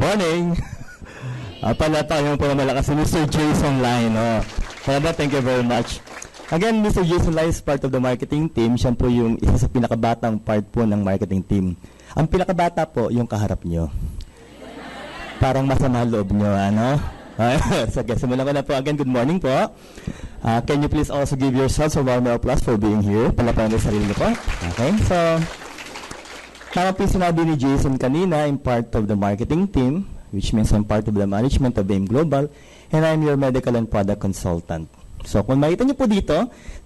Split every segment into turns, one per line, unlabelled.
morning! Palata yung pamamalakas si Mr. Jason Line. Palata, thank you very much. Again, Mr. Jason Line is part of the marketing team. Siya po yung isa sa pinakabatang part po ng marketing team. Ang pinakabata po, yung kaharap nyo. Parang masama loob nyo, ano? Sige, simulan ko na po. Again, good morning po. Can you please also give yourselves a warm applause for being here? Palapanan ng sarili po. Okay, so, tama po sinabi ni Jason kanina, I'm part of the marketing team, which means I'm part of the management of AIM Global, and I'm your medical and product consultant. So, kung makita niyo po dito,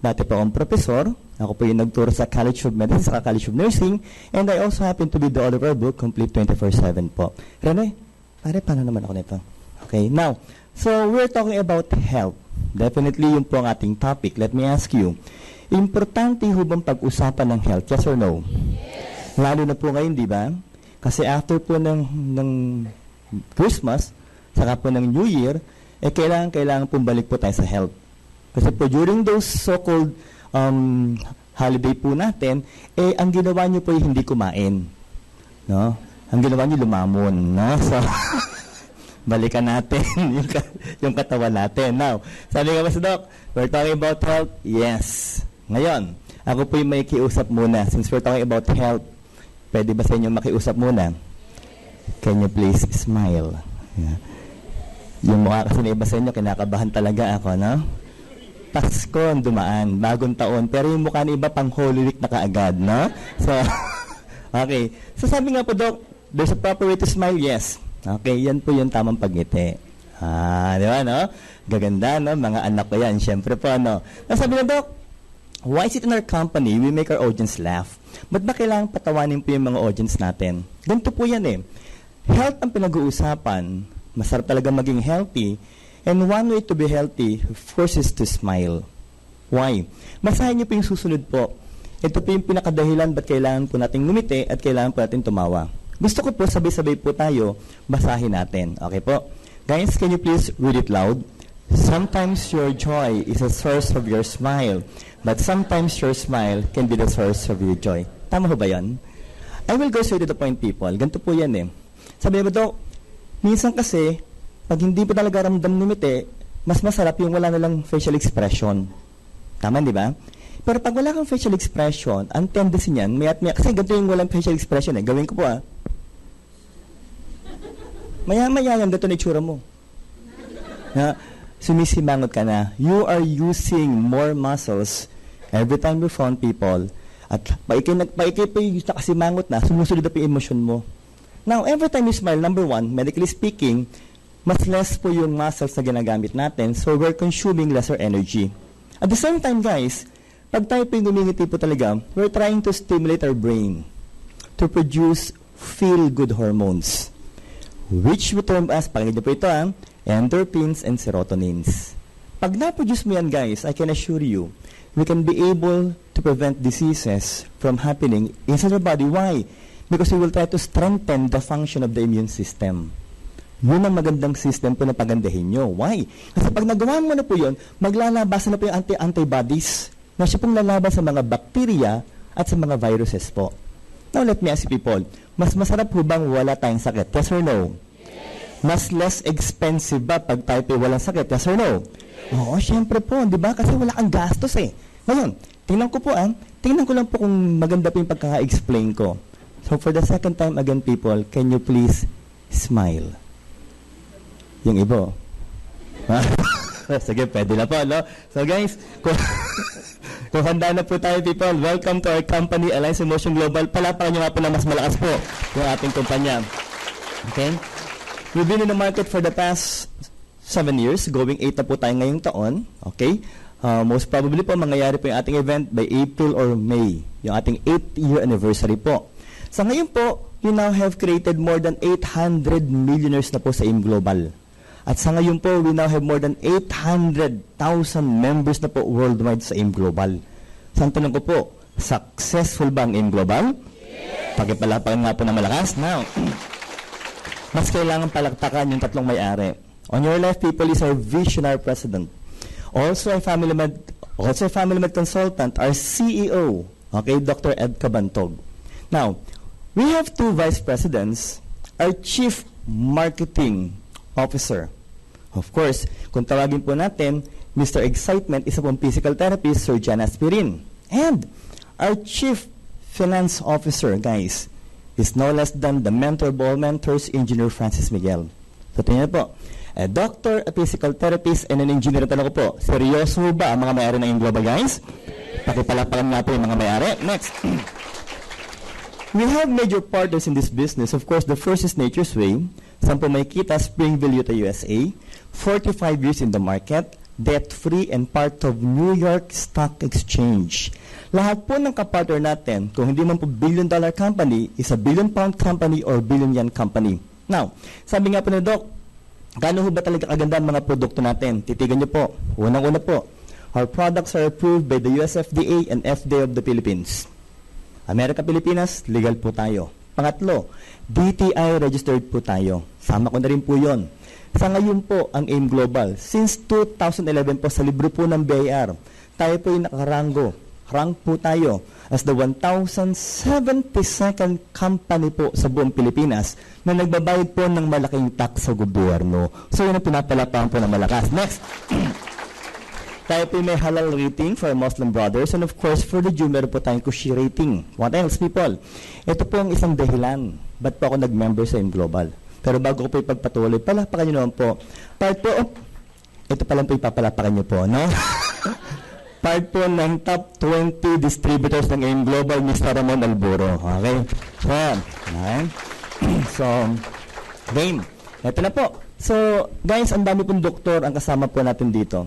dati po akong professor, ako po yung nagturo sa College of Medicine, sa College of Nursing, and I also happen to be the author of our book, Complete 24/7 po. Rene, pare, paano naman ako nito? Okay, now, so we're talking about health. Definitely yun po ang ating topic. Let me ask you, importante ho bang pag-usapan ng health? Yes or no? Yes. Lalo na po ngayon, di ba? Kasi after po ng Christmas, saka po ng New Year, kailangan pong balik po tayo sa health. Kasi po during those so-called holiday po natin, ang ginawa nyo po ay hindi kumain. No? Ang ginawa nyo lumamon. No? So, balikan natin yung katawan natin. Now, sabi nga ba sa Doc, we're talking about health? Yes. Ngayon, ako po yung may kiusap muna. Since we're talking about health, pwede ba sa inyo makiusap muna? Can you please smile? Yeah. Yung mukha kasi na iba sa inyo, kinakabahan talaga ako, no? Pasko ang dumaan, bagong taon, pero yung mukha na iba pang Holy Week na kaagad, no? So, okay. So sabi nga po, Doc, there's a proper way to smile? Yes. Okay, yan po yung tamang pagngiti. Di ba, no? Gaganda, no? Mga anak ko yan, syempre po, no? Sabi nga, Doc, why is it in our company, we make our audience laugh? Ba't ba kailangang patawanin po yung mga audience natin? Ganito po yan Health ang pinag-uusapan. Masarap talaga maging healthy. And one way to be healthy, of course, is to smile. Why? Basahin niyo po yung susunod po. Ito po yung pinakadahilan ba't kailangan po natin ngumiti at kailangan po natin tumawa. Gusto ko po sabay-sabay po tayo, basahin natin. Okay po? Guys, can you please read it loud? Sometimes your joy is a source of your smile, but sometimes your smile can be the source of your joy. Tama ho ba yan? I will go straight to the point, people. Ganito po yan Sabi ba, Doc, minsan kasi, pag hindi po talaga ramdam numiti, mas masarap yung wala na lang facial expression. Tama, di ba? Pero pag wala kang facial expression, ang tendency niyan, kasi ganito yung walang facial expression Gawin ko po Maya-maya yan, ganito na itsura mo. Sumisimangot ka na. You are using more muscles every time you phone people. At paikay pa yung nakasimangot na, sumusunod na po yung emotion mo. Now, every time you smile, number one, medically speaking, mas less po yung muscles na ginagamit natin, so we're consuming lesser energy. At the same time, guys, pag tayo po yung ngumingiti po talaga, we're trying to stimulate our brain to produce feel-good hormones, which we term as, pakinggan niyo po ito endorphins and serotonins. Pag na-produce mo yan, guys, I can assure you, we can be able to prevent diseases from happening inside our body. Why? Because we will try to strengthen the function of the immune system. Yun ang magandang system po na pagandahin nyo. Why? Kasi pag nagawa mo na po yun, maglalabasan na po yung antibodies na siya pong lalaban sa mga bacteria at sa mga viruses po. Now, let me ask you people, mas masarap po bang wala tayong sakit? Yes or no? Yes. Mas less expensive ba pag tayo po walang sakit? Yes or no? Yes. Oo, syempre po, di ba? Kasi wala kang gastos Ngayon, tingnan ko po tingnan ko lang po kung maganda po yung pagkaka-explain ko. So, for the second time again, people, can you please smile? Yung ibo. Sige, pwede na po, no? So, guys, kung handa na po tayo, people, welcome to our company, Alliance Emotion Global. Palapakan nyo nga po na mas malakas po yung ating kumpanya. Okay? We've been in the market for the past 7 years. Going 8 na po tayo ngayong taon. Okay? Most probably po, mangyayari po yung ating event by April or May. Yung ating 8th year anniversary po. Sa ngayon po, we now have created more than 800 millionaires na po sa AIM Global. At sa ngayon po, we now have more than 800,000 members na po worldwide sa AIM Global. Sa tanong ko po, successful ba ang AIM Global? Yes! Pakipalapakan nga po na malakas. Now, mas kailangan palaktakan yung tatlong may-ari. On your left, people, is our visionary president. Also a family med consultant, our CEO, okay, Dr. Ed Cabantog. Now, we have two vice presidents, our chief Marketing Officer. Of course, kung tawagin po natin, Mr. Excitement, isa pong physical therapist, Sir John Aspirin. And our Chief Finance Officer, guys, is no less than the mentor of all mentors, Engineer Francis Miguel. So, tingnan po. A doctor, a physical therapist, and an engineer. Tanong ko po, seryoso ba ang mga may-ari ng Global, guys? Pakipalapakan nga po yung mga may-ari. Next. We have major partners in this business. Of course, the first is Nature's Way. Saan po may kita, Springville, Utah, USA. 45 years in the market, debt-free, and part of New York Stock Exchange. Lahat po ng kapartner natin, kung hindi man po billion-dollar company, is a billion-pound company or billion-yen company. Now, sabi nga po na Doc, gaano ba talaga kaganda ang mga produkto natin? Titigan niyo po. Unang-una po, our products are approved by the US FDA and FDA of the Philippines. America, Pilipinas, legal po tayo. Pangatlo, DTI registered po tayo. Sama ko na rin po yon. Sa ngayon po, ang AIM Global, since 2011 po sa libro po ng BIR, tayo po yung nakarango. Rank po tayo as the 1,072nd company po sa buong Pilipinas na nagbabayad po ng malaking tax sa gobyerno. So, yun ang pinapalapakan po ng malakas. Next. Tayo po may halal rating for Muslim brothers, and of course, for the Jew, meron po tayong Kushi rating. What else, people? Ito po ang isang dahilan. Ba't po ako nag-member sa AIM Global? Pero bago ko po ipagpatuloy, palapakan nyo naman po. Part po, ito pa lang po ipapalapakan nyo po, no? Part po ng top 20 distributors ng AIM Global, Mr. Ramon Alburo. Okay? So, game. Ito na po. So, guys, ang dami pong doktor ang kasama po natin dito.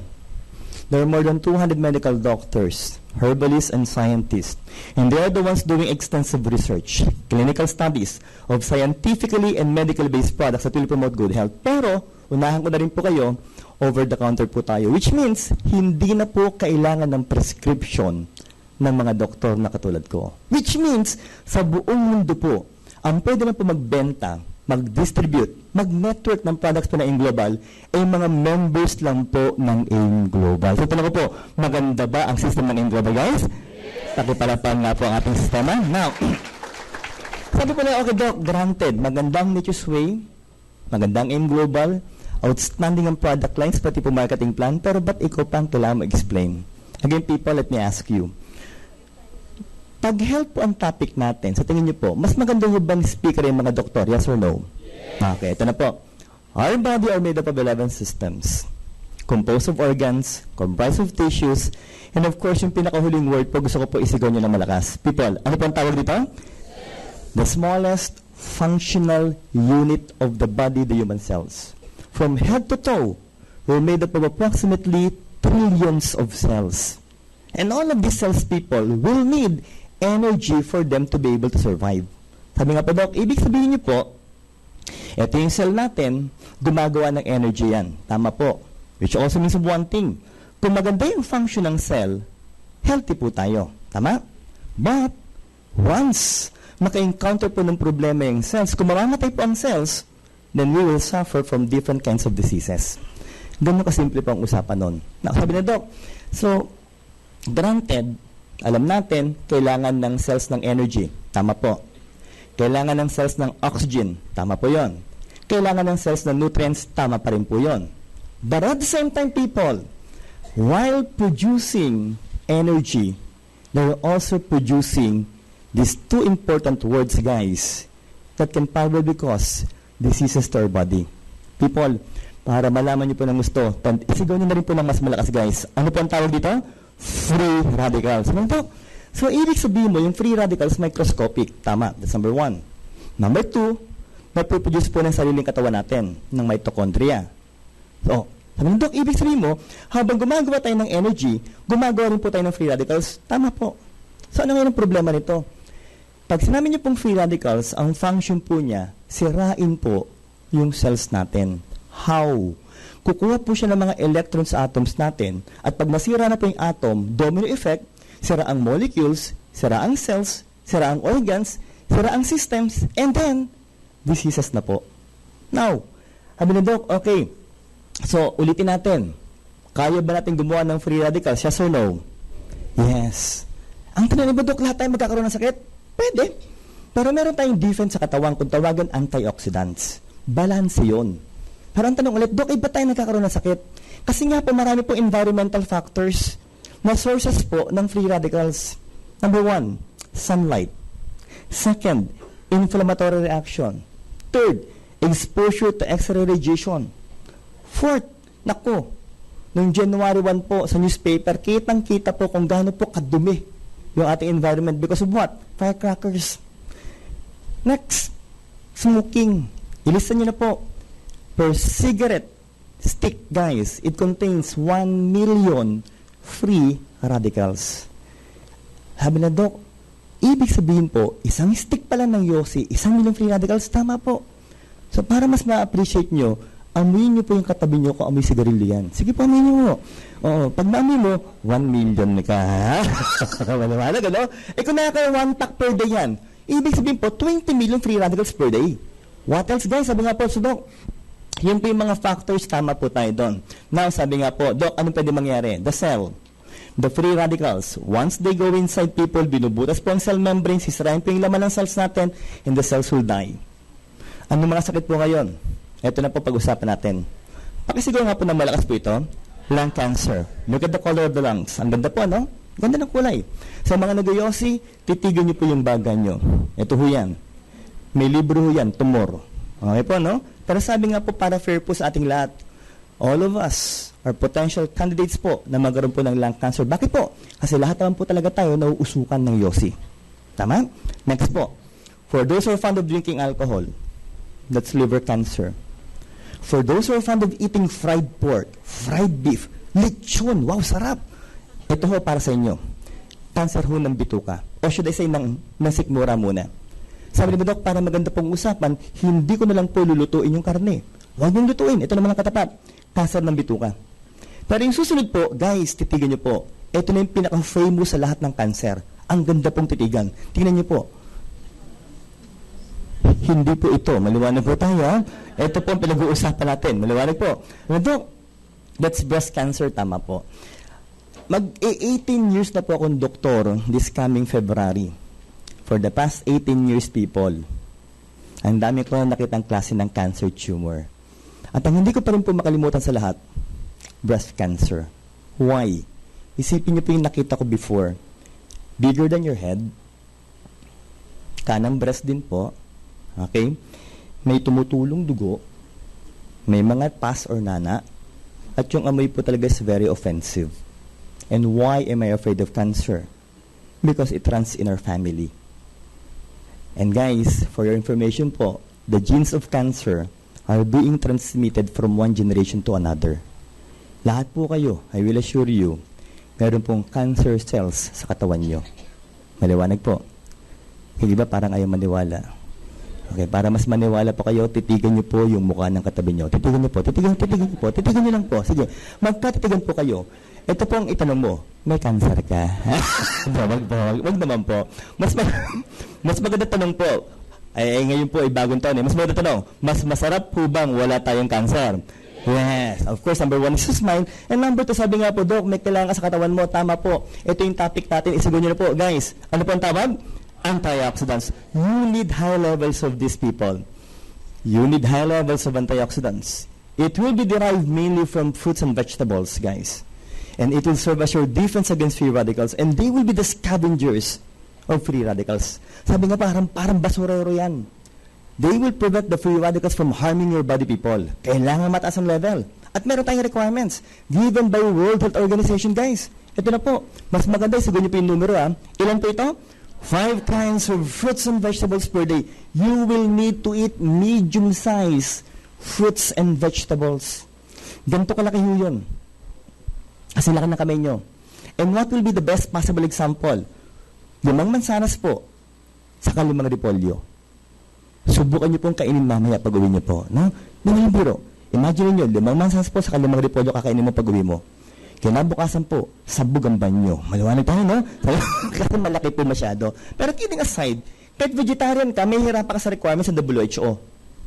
There are more than 200 medical doctors, herbalists, and scientists. And they are the ones doing extensive research, clinical studies of scientifically and medically based products that will promote good health. Pero, unahan ko na rin po kayo, over-the-counter po tayo. Which means, hindi na po kailangan ng prescription ng mga doktor na katulad ko. Which means, sa buong mundo po, ang pwede na po magbenta, mag-distribute, mag-network ng products po na AIM Global ay mga members lang po ng AIM Global. So, tanong ko po, maganda ba ang system ng AIM Global, guys? Pakipalapan nga po ang ating sistema. Now, sabi po na, okay, Doc, granted, magandang Nature's Way, magandang AIM Global, outstanding ang product lines, pati po marketing plan, pero ba't ikaw pang kailangan mo-explain? Again, people, let me ask you. Pag health po ang topic natin, sa tingin niyo po, mas maganda ho bang speaker yung mga doktor? Yes or no? Yes. Okay, ito na po. Our body are made up of 11 systems. Composed of organs, comprised of tissues, and of course, yung pinakahuling word po, gusto ko po isigaw nyo ng malakas. People, ano po ang tawag dito? Yes. The smallest functional unit of the body, the human cells. From head to toe, we're made up of approximately trillions of cells. And all of these cells, people, will need energy for them to be able to survive. Sabi nga po, Doc, ibig sabihin niyo po, ito yung cell natin, gumagawa ng energy yan. Tama po. Which also means one thing. Kung maganda yung function ng cell, healthy po tayo. Tama? But, once maka-encounter po ng problema yung cells, kung mamamatay po ang cells, then we will suffer from different kinds of diseases. Ganun kasimple po ang usapan nun. Sabi na, Doc, so, granted, alam natin, kailangan ng cells ng energy. Tama po. Kailangan ng cells ng oxygen. Tama po yon. Kailangan ng cells ng nutrients. Tama pa rin po yon. But at the same time, people, while producing energy, they're also producing these two important words, guys, that can probably cause diseases to our body. People, para malaman niyo po ng gusto, isigaw niyo na rin po ng mas malakas, guys. Ano po ang tawag dito? Free radicals. So, ibig sabihin mo, yung free radicals microscopic. Tama. That's number 1. Number 2, napoproduce po ng sariling katawan natin, ng mitochondria. So, sabi ng Doc, ibig sabihin mo, habang gumagawa tayo ng energy, gumagawa rin po tayo ng free radicals. Tama po. So, ano ngayon ang problema nito? Pag sinabi niyo pong free radicals, ang function po niya, sirain po yung cells natin. How? Kukuha po siya ng mga electrons sa atoms natin, at pag nasira na po yung atom, domino effect, sira ang molecules, sira ang cells, sira ang organs, sira ang systems, and then, diseases na po. Now, sabi na Doc, okay, so ulitin natin, kaya ba natin gumawa ng free radicals? Yes or no? Yes. Ang tanong ba, Doc, lahat tayo magkakaroon ng sakit? Pwede. Pero meron tayong defense sa katawan kung tawagan antioxidants. balanse yun. Pero ang tanong ulit, Dok, ba't tayo nagkakaroon ng sakit? Kasi nga po, marami po environmental factors na sources po ng free radicals. Number 1, sunlight. Second, inflammatory reaction. Third, exposure to X-ray radiation. Fourth, nako, noong January 1 po sa newspaper, kitang-kita po kung gaano po kadumi yung ating environment because of what? Firecrackers. Next, smoking. Ilista nyo na po. Per cigarette stick, guys, it contains 1 million free radicals. Sabi na, Dok, ibig sabihin po, isang stick pala ng Yossi, 1 million free radicals, tama po. So, para mas ma-appreciate nyo, amuyin nyo po yung katabi nyo kung amoy sigarilyo yan. Sige po, amuyin nyo. Oo, pag naamoy mo, 1 million ka. Maliwanag, ano? Kung nakaka 1 pack per day yan, ibig sabihin po, 20 million free radicals per day. What else, guys? Sabi nga po, so, Dok, yun po yung mga factors, tama po tayo doon. Now, sabi nga po, Dok, anong pwede mangyari? The cell. The free radicals, once they go inside people, binubutas po ang cell membrane, sisirahin po yung laman ng cells natin, and the cells will die. Ano mga sakit po ngayon? Ito na po pag-usapan natin. Pakisigaw nga po ng malakas po ito, lung cancer. Look at the color of the lungs. Ang ganda po, no? Ganda ng kulay. Sa mga nag-yosi, titigan niyo po yung baga nyo. Ito ho yan. May libro ho yan, tumor. Okay po, no? Pero sabi nga po, para fair po sa ating lahat, all of us are potential candidates po na magkaroon po ng lung cancer. Bakit po? Kasi lahat naman po talaga tayo nauusukan ng yosi. Tama? Next po. For those who are fond of drinking alcohol, that's liver cancer. For those who are fond of eating fried pork, fried beef, lechon, wow, sarap. Ito ho para sa inyo. Cancer ho ng bituka. O should I say, ng sikmura muna. Sabi ni Dok, para maganda pong usapan, hindi ko na lang po lulutuin yung karne. Huwag niyong lutuin. Ito naman ang katapat. Cancer ng bituka. Pero yung susunod po, guys, titigan niyo po. Ito na yung pinaka-famous sa lahat ng cancer. Ang ganda pong titigan. Tingnan niyo po. Hindi po ito. Maliwanag po tayo. Ha? Ito po ang pinag-uusapan natin. Maliwanag po. Dok, that's breast cancer. Tama po. Mag-18 years na po akong doktor this coming February. For the past 18 years, people, ang dami ko na nakitang klase ng cancer tumor. At ang hindi ko pa rin po makalimutan sa lahat, breast cancer. Why? Isipin niyo po yung nakita ko before. Bigger than your head. Kanang breast din po. Okay? May tumutulong dugo. May mga pus or nana. At yung amoy po talaga is very offensive. And why am I afraid of cancer? Because it runs in our family. And guys, for your information po, the genes of cancer are being transmitted from one generation to another. Lahat po kayo, I will assure you, meron pong cancer cells sa katawan nyo. Maliwanag po. Hindi ba parang ayaw maniwala? Okay, para mas maniwala po kayo, titigan nyo po yung mukha ng katabi nyo. Titigan nyo po, titigan nyo po, titigan nyo lang po. Sige, magkatitigan po kayo. Ito po ang itanong mo, may cancer ka? Wag naman po. Mas maganda tanong po. Ay ngayon po ay bagong taon eh. Mas maganda tanong, mas masarap po bang wala tayong cancer? Yes. Of course, number 1 is to smile. And number 2, sabi nga po, Dok, may kailangan ka sa katawan mo. Tama po. Ito yung topic natin. Isigaw nyo na po. Guys, ano po ang tawag? Antioxidants. You need high levels of these people. You need high levels of antioxidants. It will be derived mainly from fruits and vegetables, guys. And it will serve as your defense against free radicals. And they will be the scavengers of free radicals. Sabi nga parang basurero yan. They will prevent the free radicals from harming your body, people. Kailangan mataas ang level. At meron tayong requirements given by World Health Organization, guys. Ito na po. Mas maganda, siguro niyo po yung numero, ha? Ilan po ito? 5 kinds of fruits and vegetables per day. You will need to eat medium-sized fruits and vegetables. Ganito kalaki yun. Kasi laki na kamay nyo. And what will be the best possible example? 5 mansanas po, saka 5 repolyo. Subukan nyo pong kainin mamaya pag uwi nyo po. No? Hindi biro. Imagine nyo, 5 mansanas po, saka 5 repolyo kakainin mo pag uwi mo. Kinabukasan po, sabog ang banyo. Maliwanag tayo, no? Kasi malaki po masyado. Pero kidding aside, kahit vegetarian ka, may hirapan ka sa requirements ng WHO.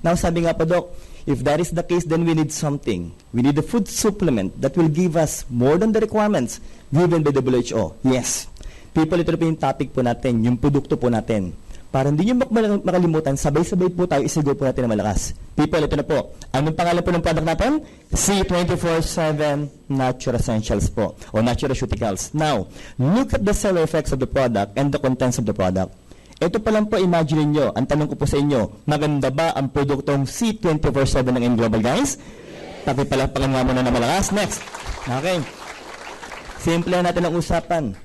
Now, sabi nga po, Doc, if that is the case, then we need something. We need a food supplement that will give us more than the requirements given by the WHO. Yes. People, ito na po yung topic po natin, yung produkto po natin. Para hindi nyo makalimutan, sabay-sabay po tayo, isigaw po natin na malakas. People, ito na po. Anong pangalan po ng product natin? C24/7 Natural Essentials po, o Natural Nutraceuticals. Now, look at the cellular effects of the product and the contents of the product. Ito pa lang po, imagine niyo. Ang tanong ko po sa inyo, maganda ba ang produktong C24/7 ng M Global, guys? Pakipalapakan nga muna na malakas. Next. Okay. Simple natin ang usapan.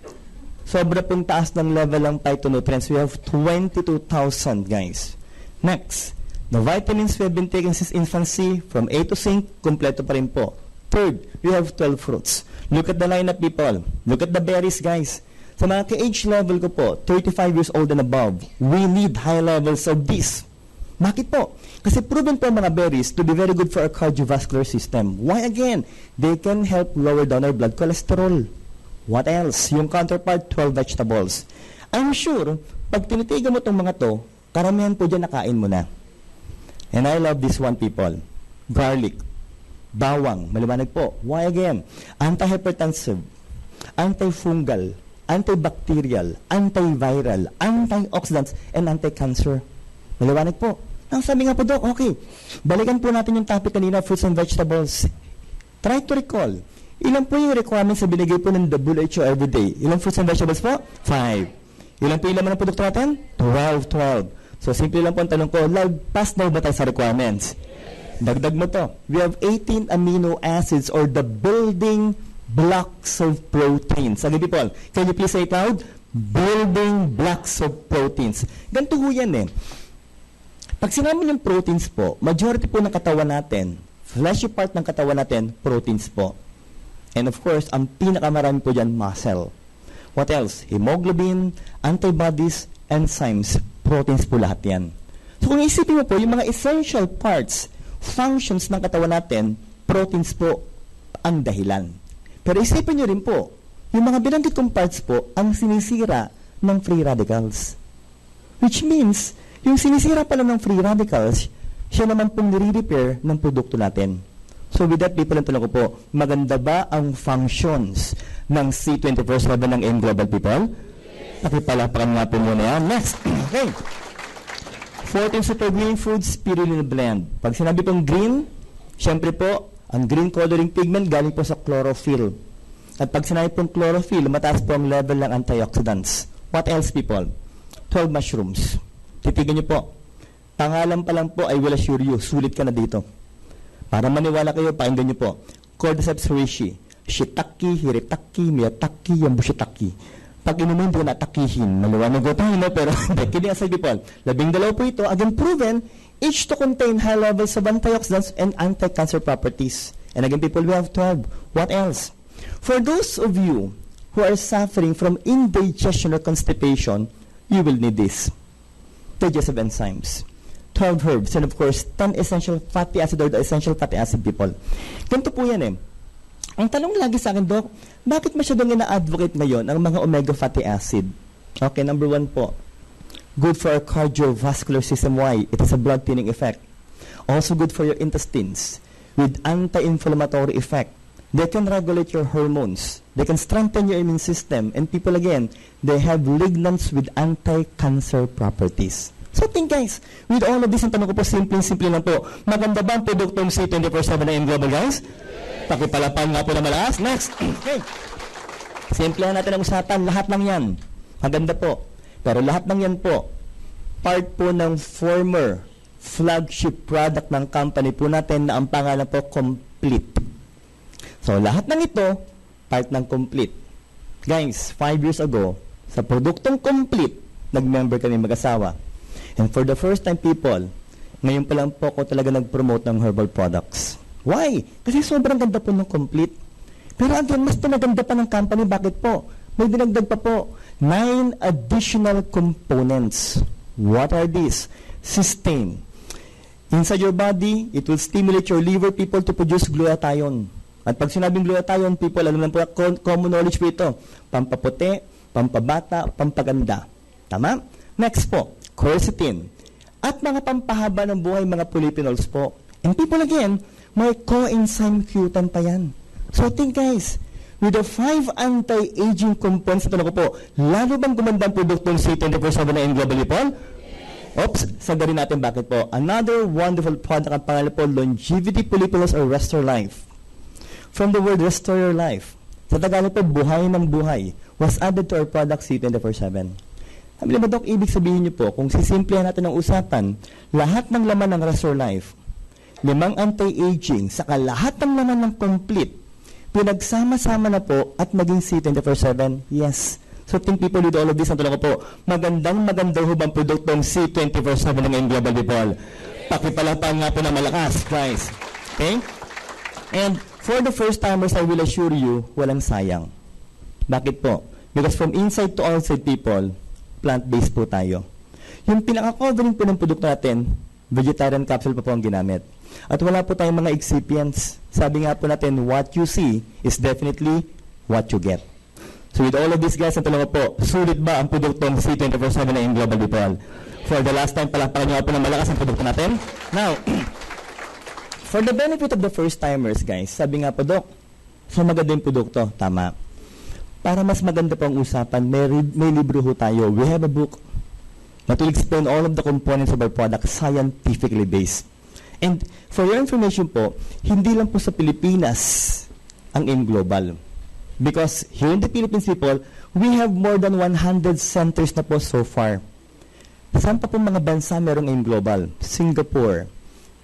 Sobra pong taas ng level ng phytonutrients. We have 22,000, guys. Next. The vitamins we have been taking since infancy, from A to zinc, kompleto pa rin po. Third, we have 12 fruits. Look at the lineup, people. Look at the berries, guys. Sa mga ka-age level ko po, 35 years old and above, we need high levels of this. Bakit po? Kasi proven po ang mga berries to be very good for our cardiovascular system. Why again? They can help lower down our blood cholesterol. What else? Yung counterpart, 12 vegetables. I'm sure, pag tinitigan mo itong mga to, karamihan po dyan nakain mo na. And I love this one, people. Garlic. Bawang. Maliwanag po. Why again? Anti-hypertensive, antifungal, antibacterial, antiviral, antioxidants, and anti-cancer. Maliwanag po. Ang sabi nga po, Doc, okay. Balikan po natin yung topic kanina, fruits and vegetables. Try to recall. Ilan po yung requirements na binigay po ng WHO everyday? Ilang fruits and vegetables po? 5. Ilan po yung laman ng produkto natin? 12. So, simple lang po ang tanong ko, pass daw ba tayo sa requirements? Dagdag mo to. We have 18 amino acids or the building blocks of proteins. Again, people, can you please say it loud? Building blocks of proteins. Ganito ho yan eh. Pag sinabi ng proteins po, majority po ng katawan natin, fleshy part ng katawan natin, proteins po. And of course, ang pinakamarami po dyan, muscle. What else? Hemoglobin, antibodies, enzymes, proteins po lahat yan. So kung isipin mo po, yung mga essential parts, functions ng katawan natin, proteins po ang dahilan. Pero isipin nyo rin po, yung mga binanggit kong parts po, ang sinisira ng free radicals. Which means, yung sinisira pala ng free radicals, siya naman pong nire-repair ng produkto natin. So with that, people, ang tanong ko po, maganda ba ang functions ng C24/7 ng M Global, people? Pakipalapakan nga po muna yan. Next. Okay. 14 super green foods, spirulina blend. Pag sinabi pong green, syempre po, ang green coloring pigment galing po sa chlorophyll. At pag sinabi pong chlorophyll, mataas po ang level ng antioxidants. What else, people? 12 mushrooms. Titigan niyo po. Pangalan pa lang po, I will assure you, sulit ka na dito. Para maniwala kayo, pakinggan niyo po. Cordyceps reishi, shiitake, hiritake, miyatake, yambushitake. Pag inumin, hindi na atakihin. Maliwanag ko tayo, no? Pero hindi, kidding aside, people. 12 po ito, again proven, each to contain high levels of antioxidants and anti-cancer properties. And again, people, we have 12. What else? For those of you who are suffering from indigestion or constipation, you will need this. Digestive enzymes, 12 herbs, and of course, 10 essential fatty acid or the essential fatty acid, people. Ganito po yan eh. Ang tanong lagi sa akin, Doc, bakit masyadong ina-advocate ngayon ang mga omega fatty acid? Okay, number 1 po. Good for our cardiovascular system. Why? It has a blood thinning effect. Also good for your intestines with anti-inflammatory effect. They can regulate your hormones. They can strengthen your immune system. And people, again, they have lignans with anti-cancer properties. So think, guys, with all of this, ang tanong ko po, simple lang po. Maganda ba ang produktong C24/7 na M Global, guys? Pakipalapan nga po na malakas. Next. Okay. Simple natin ang usapan. Lahat ng yan. Maganda po. Pero lahat ng yan po, part po ng former flagship product ng company po natin na ang pangalan po, Complete. So, lahat ng ito, part ng Complete. Guys, 5 years ago, sa produktong Complete, nag-member kami mag-asawa. And for the first time, people, ngayon pa lang po ako talaga nag-promote ng herbal products. Why? Kasi sobrang ganda po ng Complete. Pero again, mas pinaganda pa ng company. Bakit po? May dinagdag pa po. 9 additional components. What are these? Cysteine. Inside your body, it will stimulate your liver, people, to produce glutathione. At pag sinabing glutathione, people, alam lang po, common knowledge po ito. Pampaputi, pampabata, pampaganda. Tama? Next po, quercetin. At mga pampahaba ng buhay, mga polyphenols po. And people, again, may coenzyme Q10 pa yan. So think, guys, with the 5 anti-aging components, ito na ko po, lalo bang gumanda ang produktong C24/7 na M Global, people? Oops, sagarin natin bakit po. Another wonderful product ang pangalan po, Longevity Polypilus or Restore Life. From the word restore your life, sa Tagalog po, buhay ng buhay, was added to our product C24/7. Sabi ba, Dok, ibig sabihin niyo po, kung sisimplihan natin ang usapan, lahat ng laman ng Restore Life, 5 anti-aging, saka lahat ng laman ng complete, pinagsama-sama na po at maging C24/7, yes. So think people with all of this, ang tulong ko po, magandang ho bang produktong C24/7 ng M Global People? Pakipalapan nga po na malakas, guys. Okay? And for the first timers, I will assure you, walang sayang. Bakit po? Because from inside to outside people, plant-based po tayo. Yung pinaka-covering po ng produkto natin, vegetarian capsule pa po ang ginamit. At wala po tayong mga excipients. Sabi nga po natin, what you see is definitely what you get. So with all of these guys, ang tulong ko po, sulit ba ang produktong C24/7 na in Global People? For the last time, palakpakan nyo po ng malakas ang produkto natin. Now, for the benefit of the first-timers, guys, sabi nga po, Dok, so maganda yung produkto. Tama. Para mas maganda po ang usapan, may libro ho tayo. We have a book that will explain all of the components of our product scientifically based. And for your information po, hindi lang po sa Pilipinas ang in Global. Because here in the Philippines, people, we have more than 100 centers na po so far. Saan pa po mga bansa merong in Global? Singapore,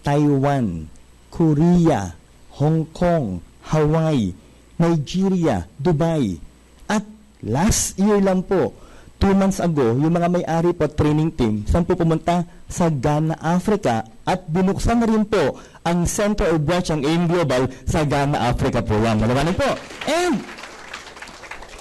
Taiwan, Korea, Hong Kong, Hawaii, Nigeria, Dubai. At last year lang po, 2 months ago, yung mga may-ari po training team, saan po pumunta? Sa Ghana, Africa. At binuksan na rin po ang center or branch ng AIM Global sa Ghana, Africa po yan. Malawanan po. And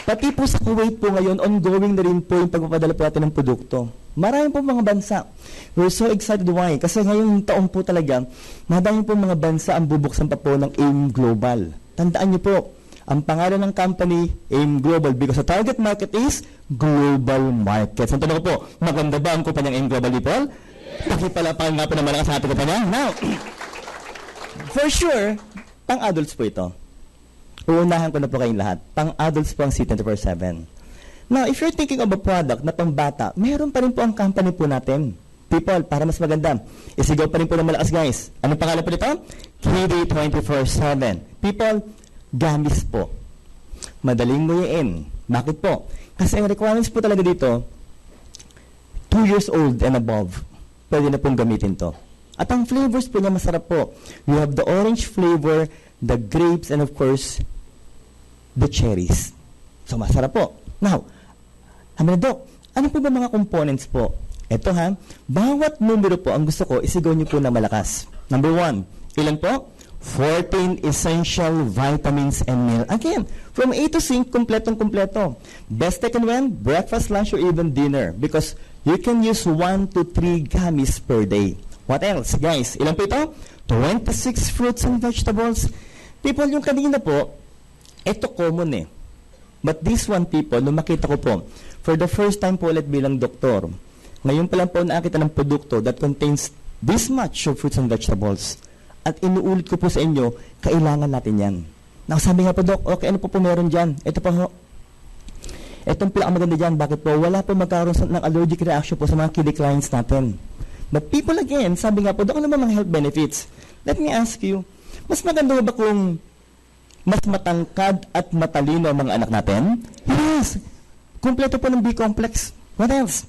pati po sa Kuwait po ngayon, ongoing na rin po yung pagpapadala po natin ng produkto. Marami po mga bansa. We're so excited. Why? Kasi ngayong taon po talaga, madami po mga bansa ang bubuksan pa po ng AIM Global. Tandaan niyo po, ang pangalan ng company, AIM Global, because the target market is global markets. Ang tanong ko po, maganda ba ang kumpanyang AIM Global, people? Pakipalapakan nga po ng malakas sa ating kumpanya. Now, for sure, pang-adults po ito. Uunahan ko na po kayong lahat. Pang-adults po ang C24/7. Now, if you're thinking of a product na pang-bata, meron pa rin po ang company po natin. People, para mas maganda, isigaw pa rin po ng malakas, guys. Anong pangalan po nito? KD24/7. People, gamis po. Madaling nguyain. Bakit po? Kasi ang requirements po talaga dito, 2 years old and above, pwede na pong gamitin to. At ang flavors po niya masarap po. We have the orange flavor, the grapes, and of course, the cherries. So, masarap po. Now, Dok, ano po ba mga components po? Ito ha, bawat numero po ang gusto ko, isigaw niyo po na malakas. Number 1, ilan po? 14 essential vitamins and meal. Again, from A to Z, kompletong-kompleto. Best taken when? Breakfast, lunch, or even dinner. Because you can use 1 to 3 gummies per day. What else? Guys, ilan po ito? 26 fruits and vegetables. People, yung kanina po, ito common eh. But this one, people, nung makita ko po, for the first time po ulit bilang doktor, ngayon pa lang po nakakita ng produkto that contains this much of fruits and vegetables. At inuulit ko po sa inyo, kailangan natin yan. Nakasabi nga po, Dok, okay, ano po meron dyan? Ito po, itong pinakamaganda dyan, bakit po? Wala po magkaroon ng allergic reaction po sa mga kidney clients natin. But people again, sabi nga po, Dok, ano ba mga health benefits? Let me ask you, mas maganda ba kung mas matangkad at matalino ang mga anak natin? Yes! Kompleto po ng B-complex. What else?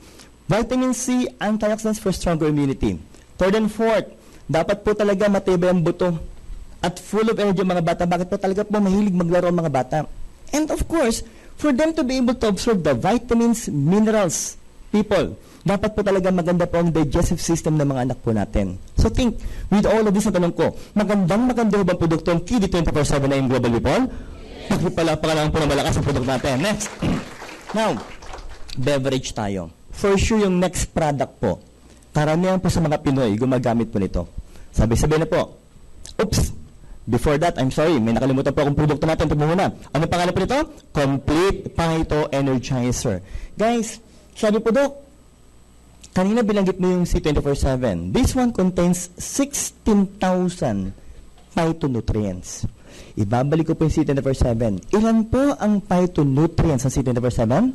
Vitamin C, antioxidants for stronger immunity. Third and fourth, dapat po talaga matibay ang buto at full of energy ang mga bata. Bakit po talaga po mahilig maglaro ang mga bata? And of course, for them to be able to absorb the vitamins, minerals, people, dapat po talaga maganda po ang digestive system ng mga anak po natin. So think, with all of this na tanong ko, maganda ba ang produktong KD24/7 na yung Global People? Pagpapalapakan lang po ng malakas ang produkto natin. Next. Now, beverage tayo. For sure, yung next product po, karamihan po sa mga Pinoy, gumagamit po nito. Sabi-sabi na po, oops, before that, I'm sorry, may nakalimutan po akong produkto natin. Ito muna. Ano pangalan po nito? Complete Phyto Energizer. Guys, sabi po, Dok, kanina bilanggit mo yung C24/7. This one contains 16,000 phytonutrients. Ibabalik ko po yung C24/7. Ilan po ang phytonutrients ng C24/7?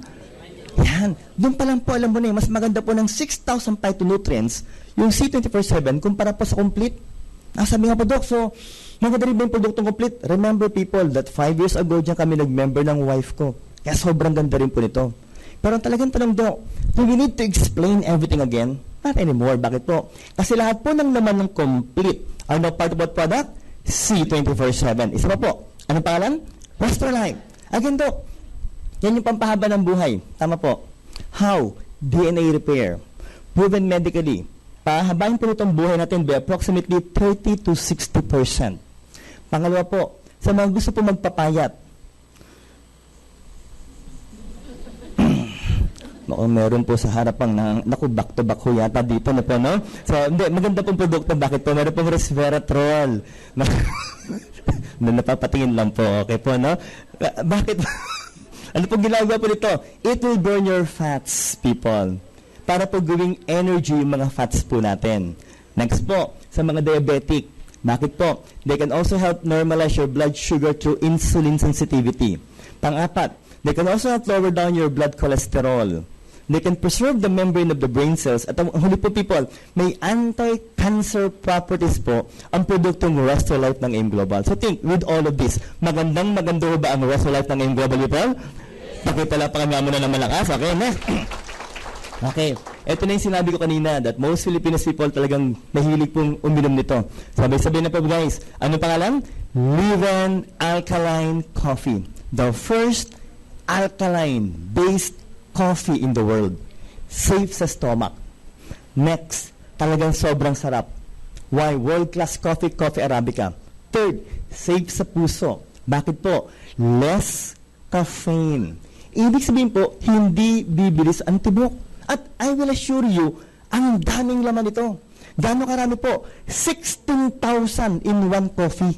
Yan. Doon pa lang po, alam mo na mas maganda po ng 6,000 phytonutrients yung C24/7 kumpara po sa complete. Sabi nga po, Doc, so maganda rin ba yung produktong complete? Remember people that 5 years ago dyan kami nag-member ng wife ko. Kaya sobrang ganda rin po nito. Pero talagang tanong, Doc, do we need to explain everything again? Not anymore. Bakit po? Kasi lahat po ng laman ng complete are now part of what product? C24/7. Isa pa po. Anong pangalan? Restrolife. Again, Doc, yan yung pampahaba ng buhay. Tama po. How? DNA repair. Proven medically. Pahabain po itong buhay natin by approximately 30 to 60%. Pangalawa po, sa mga gusto po magpapayat. Meron po sa harapang naku, back to back ho yata dito na po, no? So, hindi, maganda pong produkto. Bakit po? Meron pong resveratrol. Napapatingin lang po. Okay po, no? Bakit? Ano pong ginagawa po nito? It will burn your fats, people. Para po gawing energy yung mga fats po natin. Next po, sa mga diabetic. Bakit po? They can also help normalize your blood sugar through insulin sensitivity. Pang-apat, they can also help lower down your blood cholesterol. They can preserve the membrane of the brain cells. At ang huli po, people, may anti-cancer properties po ang produktong Restrolife ng AIM Global. So think, with all of this, maganda ba ang Restrolife ng AIM Global, people? Pakipalapakan nga muna ng malakas. Okay, next. Okay, ito na yung sinabi ko kanina that most Filipino people talagang mahilig pong uminom nito. Sabay-sabay na po guys. Anong pangalan? Liven Alkaline Coffee. The first alkaline-based coffee in the world. Safe sa stomach. Next, talagang sobrang sarap. Why? World-class coffee, Coffee Arabica. Third, safe sa puso. Bakit po? Less caffeine. Ibig sabihin po, hindi bibilis ang tibok. At I will assure you, ang daming laman ito. Gano'ng karami po? 16,000 in one coffee.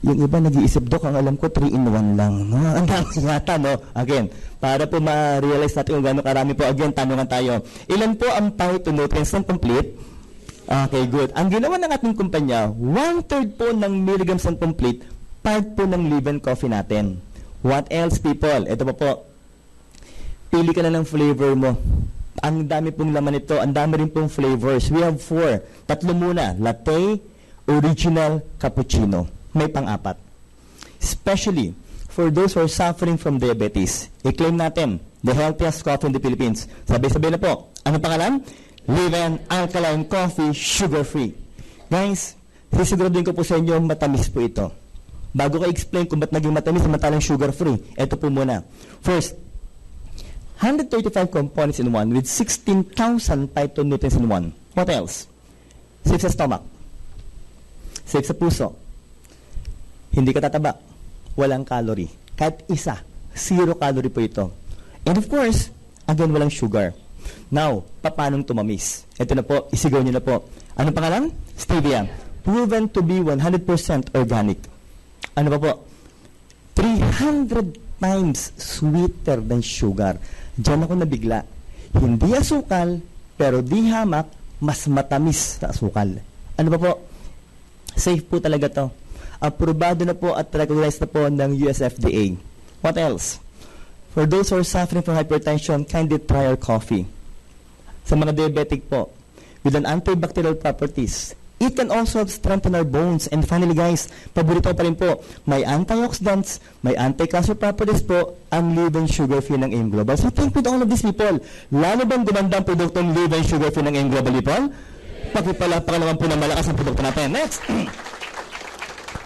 Yung iba nag-iisip, Dok, ang alam ko 3-in-1 lang. No? Ang dami yata, no? Again, para po ma-realize natin kung gano'ng karami po, again, tanungan tayo. Ilan po ang phytonutrients ng complete? Okay, good. Ang ginawa ng ating kumpanya, 1/3 po ng milligrams ng complete, part po ng Liven Coffee natin. What else, people? Ito po. Pili ka na ng flavor mo. Ang dami pong laman ito. Ang dami rin pong flavors. We have 4. 3 muna. Latte, original, cappuccino. May pang-4. Especially for those who are suffering from diabetes. I-claim natin the healthiest coffee in the Philippines. Sabay-sabay na po. Anong pangalan? Liven Alkaline Coffee, sugar-free. Guys, sisiguraduhin ko po sa inyo, matamis po ito. Bago ko explain kung ba't naging matamis samantalang sugar-free, ito po muna. First, 135 components in one with 16,000 phytonutrients in one. What else? Safe sa stomach. Safe sa puso. Hindi ka tataba. Walang calorie. Kahit isa. 0 calorie po ito. And of course, again, walang sugar. Now, paano tumamis? Ito na po, isigaw niyo na po. Anong pangalan? Stevia. Proven to be 100% organic. Ano pa po? 300 times sweeter than sugar. Diyan ako nabigla. Hindi asukal, pero di hamak, mas matamis sa asukal. Ano pa po? Safe po talaga to. Aprobado na po at recognized na po ng US FDA. What else? For those who are suffering from hypertension, kindly try our coffee. Sa mga diabetic po, with an antibacterial properties, it can also strengthen our bones. And finally guys, paborito pa rin po, may antioxidants, may anti-cancer properties po, ang Liven Sugar Free ng AIM Global. So think with all of these people, lalo bang gumanda ang produktong Liven Sugar Free ng AIM Global people? Pakipalapakan naman po ng malakas ang produkto natin. Next!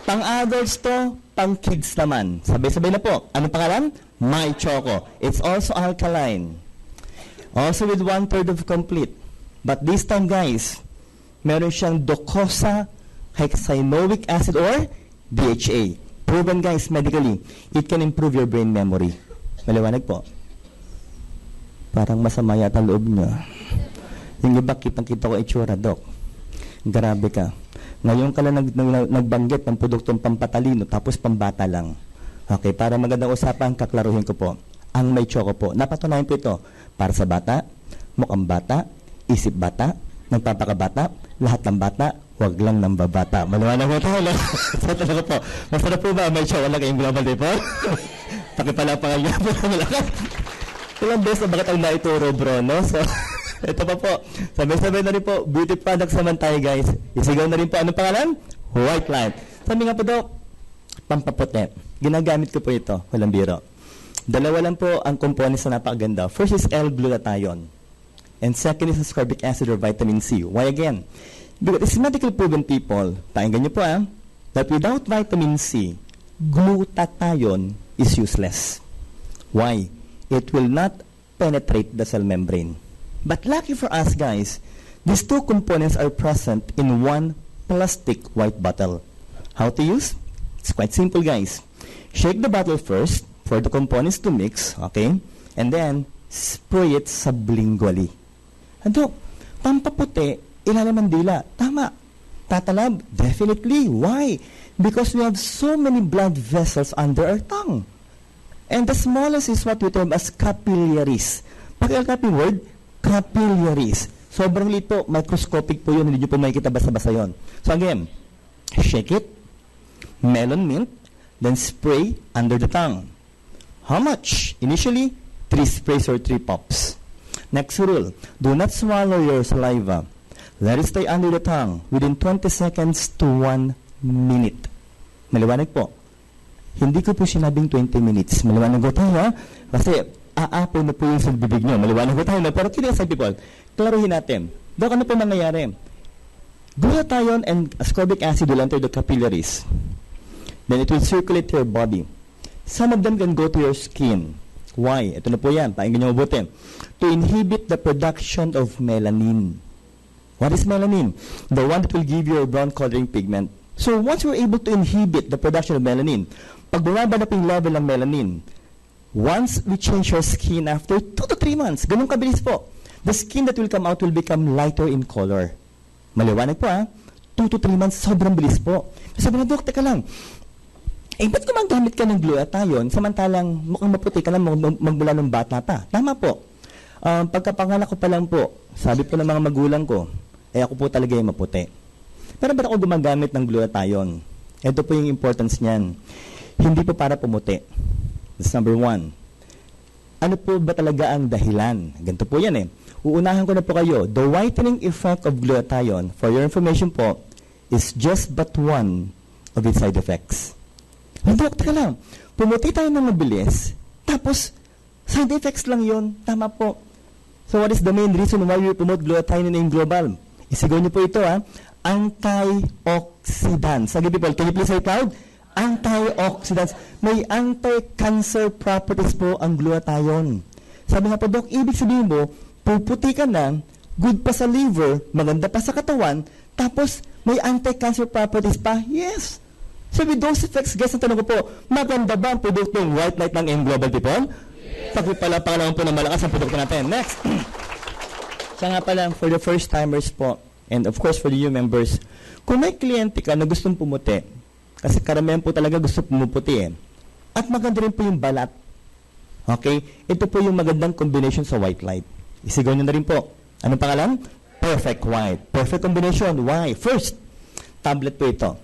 Pang-adults to, pang-kids naman. Sabay-sabay na po. Anong pangalan? My Choco. It's also alkaline. Also with 1/3 of complete. But this time guys, meron siyang docosa hexanoic acid or DHA. Proven guys medically, it can improve your brain memory. Maliwanag po. Parang masama yata loob niya. Yung iba, kitang-kita ko itsura, Doc. Grabe ka. Ngayon ka lang nagbanggit ng produktong pampatalino, tapos pambata lang. Okay, para magandang usapan, kaklaruhin ko po. Ang may choco po. Napatunayan po ito. Para sa bata, mukhang bata, isip bata, nagpapakabata, lahat ng bata, wag lang ng babata. Maliwanag mo tayo. So talaga po. Masarap po ba may choco lang kayong global day po? Pakipalapangan niyo po. Ilang beses na bakit ang naituro, bro, no? So, ito pa po. Sabay-sabay na rin po, beauty products naman tayo, guys. Isigaw na rin po, anong pangalan? White light. Sabi nga po, Dok, pampaputi. Ginagamit ko po ito, walang biro. Dalawa lang po ang components na napakaganda. First is L-glutathione. And second is ascorbic acid or vitamin C. Why again? Because it's medically proven, people, pakinggan niyo po that without vitamin C, glutathione is useless. Why? It will not penetrate the cell membrane. But lucky for us, guys, these two components are present in one plastic white bottle. How to use? It's quite simple, guys. Shake the bottle first for the components to mix, okay? And then, spray it sublingually. Ano? Pampaputi, ilalim ng dila. Tama. Tatalab? Definitely. Why? Because we have so many blood vessels under our tongue. And the smallest is what we term as capillaries. Pakialap yung word, capillaries. Sobrang liit po, microscopic po yun, hindi nyo po makikita basta-basta yun. So again, shake it, melon mint, then spray under the tongue. How much? Initially, 3 sprays or 3 pops. Next rule, do not swallow your saliva. Let it stay under the tongue within 20 seconds to 1 minute. Maliwanag po. Hindi ko po sinabing 20 minutes. Maliwanag ko tayo, kasi aapoy na po yung sa bibig nyo. Maliwanag ko tayo na, pero curious people, klaruhin natin. Dok, ano po mangyayari? Glutathione and ascorbic acid will enter the capillaries. Then it will circulate to your body. Some of them can go to your skin. Why? Ito na po yan. Pakinggan nyo mabuti. To inhibit the production of melanin. What is melanin? The one that will give you a brown coloring pigment. So once you're able to inhibit the production of melanin, pag bumaba na po yung level ng melanin, once we change your skin after 2 to 3 months, ganun kabilis po, the skin that will come out will become lighter in color. Maliwanag po 2 to 3 months, sobrang bilis po. Sabi na, Dok, teka lang, ba't gumagamit ka ng glutathione samantalang mukhang maputi ka lang magmula ng bata pa? Tama po. Pagkapanganak ko pa lang po, sabi po ng mga magulang ko, ako po talaga yung maputi. Pero ba't ako gumagamit ng glutathione? Ito po yung importance niyan. Hindi po para pumuti. That's number 1. Ano po ba talaga ang dahilan? Ganito po yan Uunahan ko na po kayo. The whitening effect of glutathione, for your information po, is just but one of its side effects. Dok, teka lang. Pumuti tayo ng mabilis, tapos side effects lang yun. Tama po. So what is the main reason why we promote glutathione in global? Isigaw niyo po ito antioxidants. Again, people, can you please say it loud? Antioxidants. May anti-cancer properties po ang glutathione. Sabi nga po, Dok, ibig sabihin mo, puputi ka na, good pa sa liver, maganda pa sa katawan, tapos may anti-cancer properties pa? Yes. So with those effects, guys, ang tanong ko po, maganda ba ang produktong white light ng M Global, people? Yes. Pangalaman po ng malakas ang produkto natin. Next. Siya nga pala, for the first timers po, and of course for the new members, kung may kliyente ka na gustong pumuti, kasi karamihan po talaga gusto pumuputi at maganda rin po yung balat. Okay? Ito po yung magandang combination sa white light. Isigaw nyo na rin po. Anong pangalan? Perfect white. Perfect combination. Why? First, tablet po ito.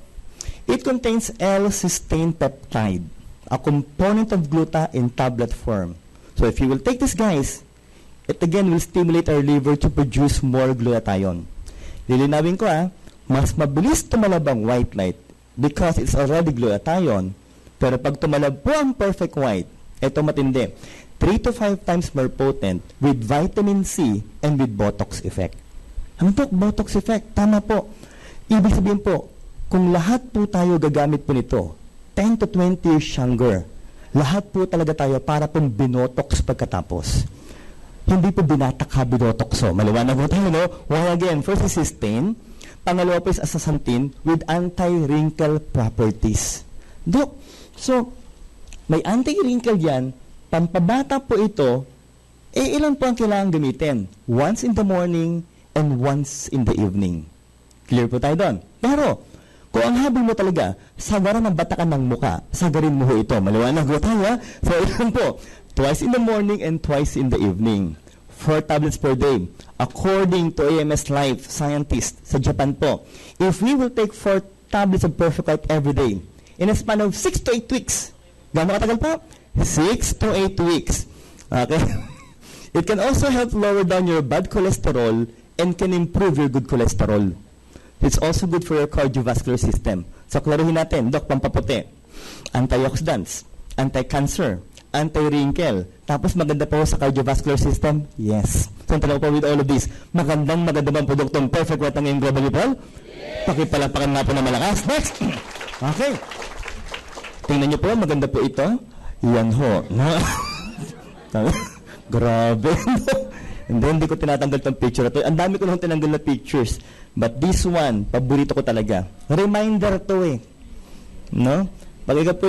It contains L-cysteine peptide, a component of gluta in tablet form. So if you will take this, guys, it again will stimulate our liver to produce more glutathione. Lilinawin ko mas mabilis tumalab ang white light because it's already glutathione. Pero pag tumalab po ang perfect white, ito matindi. 3 to 5 times more potent with vitamin C and with Botox effect. Ano po? Botox effect. Tama po. Ibig sabihin po, kung lahat po tayo gagamit po nito, 10 to 20 years younger, lahat po talaga tayo para pong binotox pagkatapos. Hindi po binatakha binotoxo. Maliwanag po tayo, no? Why again? First is cysteine. Pangalawa po is astaxanthin with anti-wrinkle properties. Dok, so, may anti-wrinkle yan, pampabata po ito, ilan po ang kailangan gamitin? Once in the morning and once in the evening. Clear po tayo doon. Pero, kung ang habol mo talaga, sagaran ng batakan ng muka, sagarin mo ho ito. Maliwanag po tayo, So, ilan po? Twice in the morning and twice in the evening. 4 tablets per day. According to AMS Life scientists sa Japan po, if we will take 4 tablets of Perfect White every day, in a span of 6 to 8 weeks, gano'ng katagal pa? 6 to 8 weeks. Okay? It can also help lower down your bad cholesterol and can improve your good cholesterol. It's also good for your cardiovascular system. So, klaruhin natin, Dok, pampaputi, antioxidants, anti-cancer, anti-wrinkle, tapos maganda po sa cardiovascular system? Yes. So, talaga po with all of this, maganda bang produktong perfect what ang global people? Pakipalapakan nga po na malakas. Next! Okay. Tingnan niyo po, maganda po ito. Yan ho. Grabe. Hindi ko tinatanggal tong picture. Ang dami ko lang tinanggal na pictures. But this one, paborito ko talaga. Reminder to eh. No? Pag ikaw po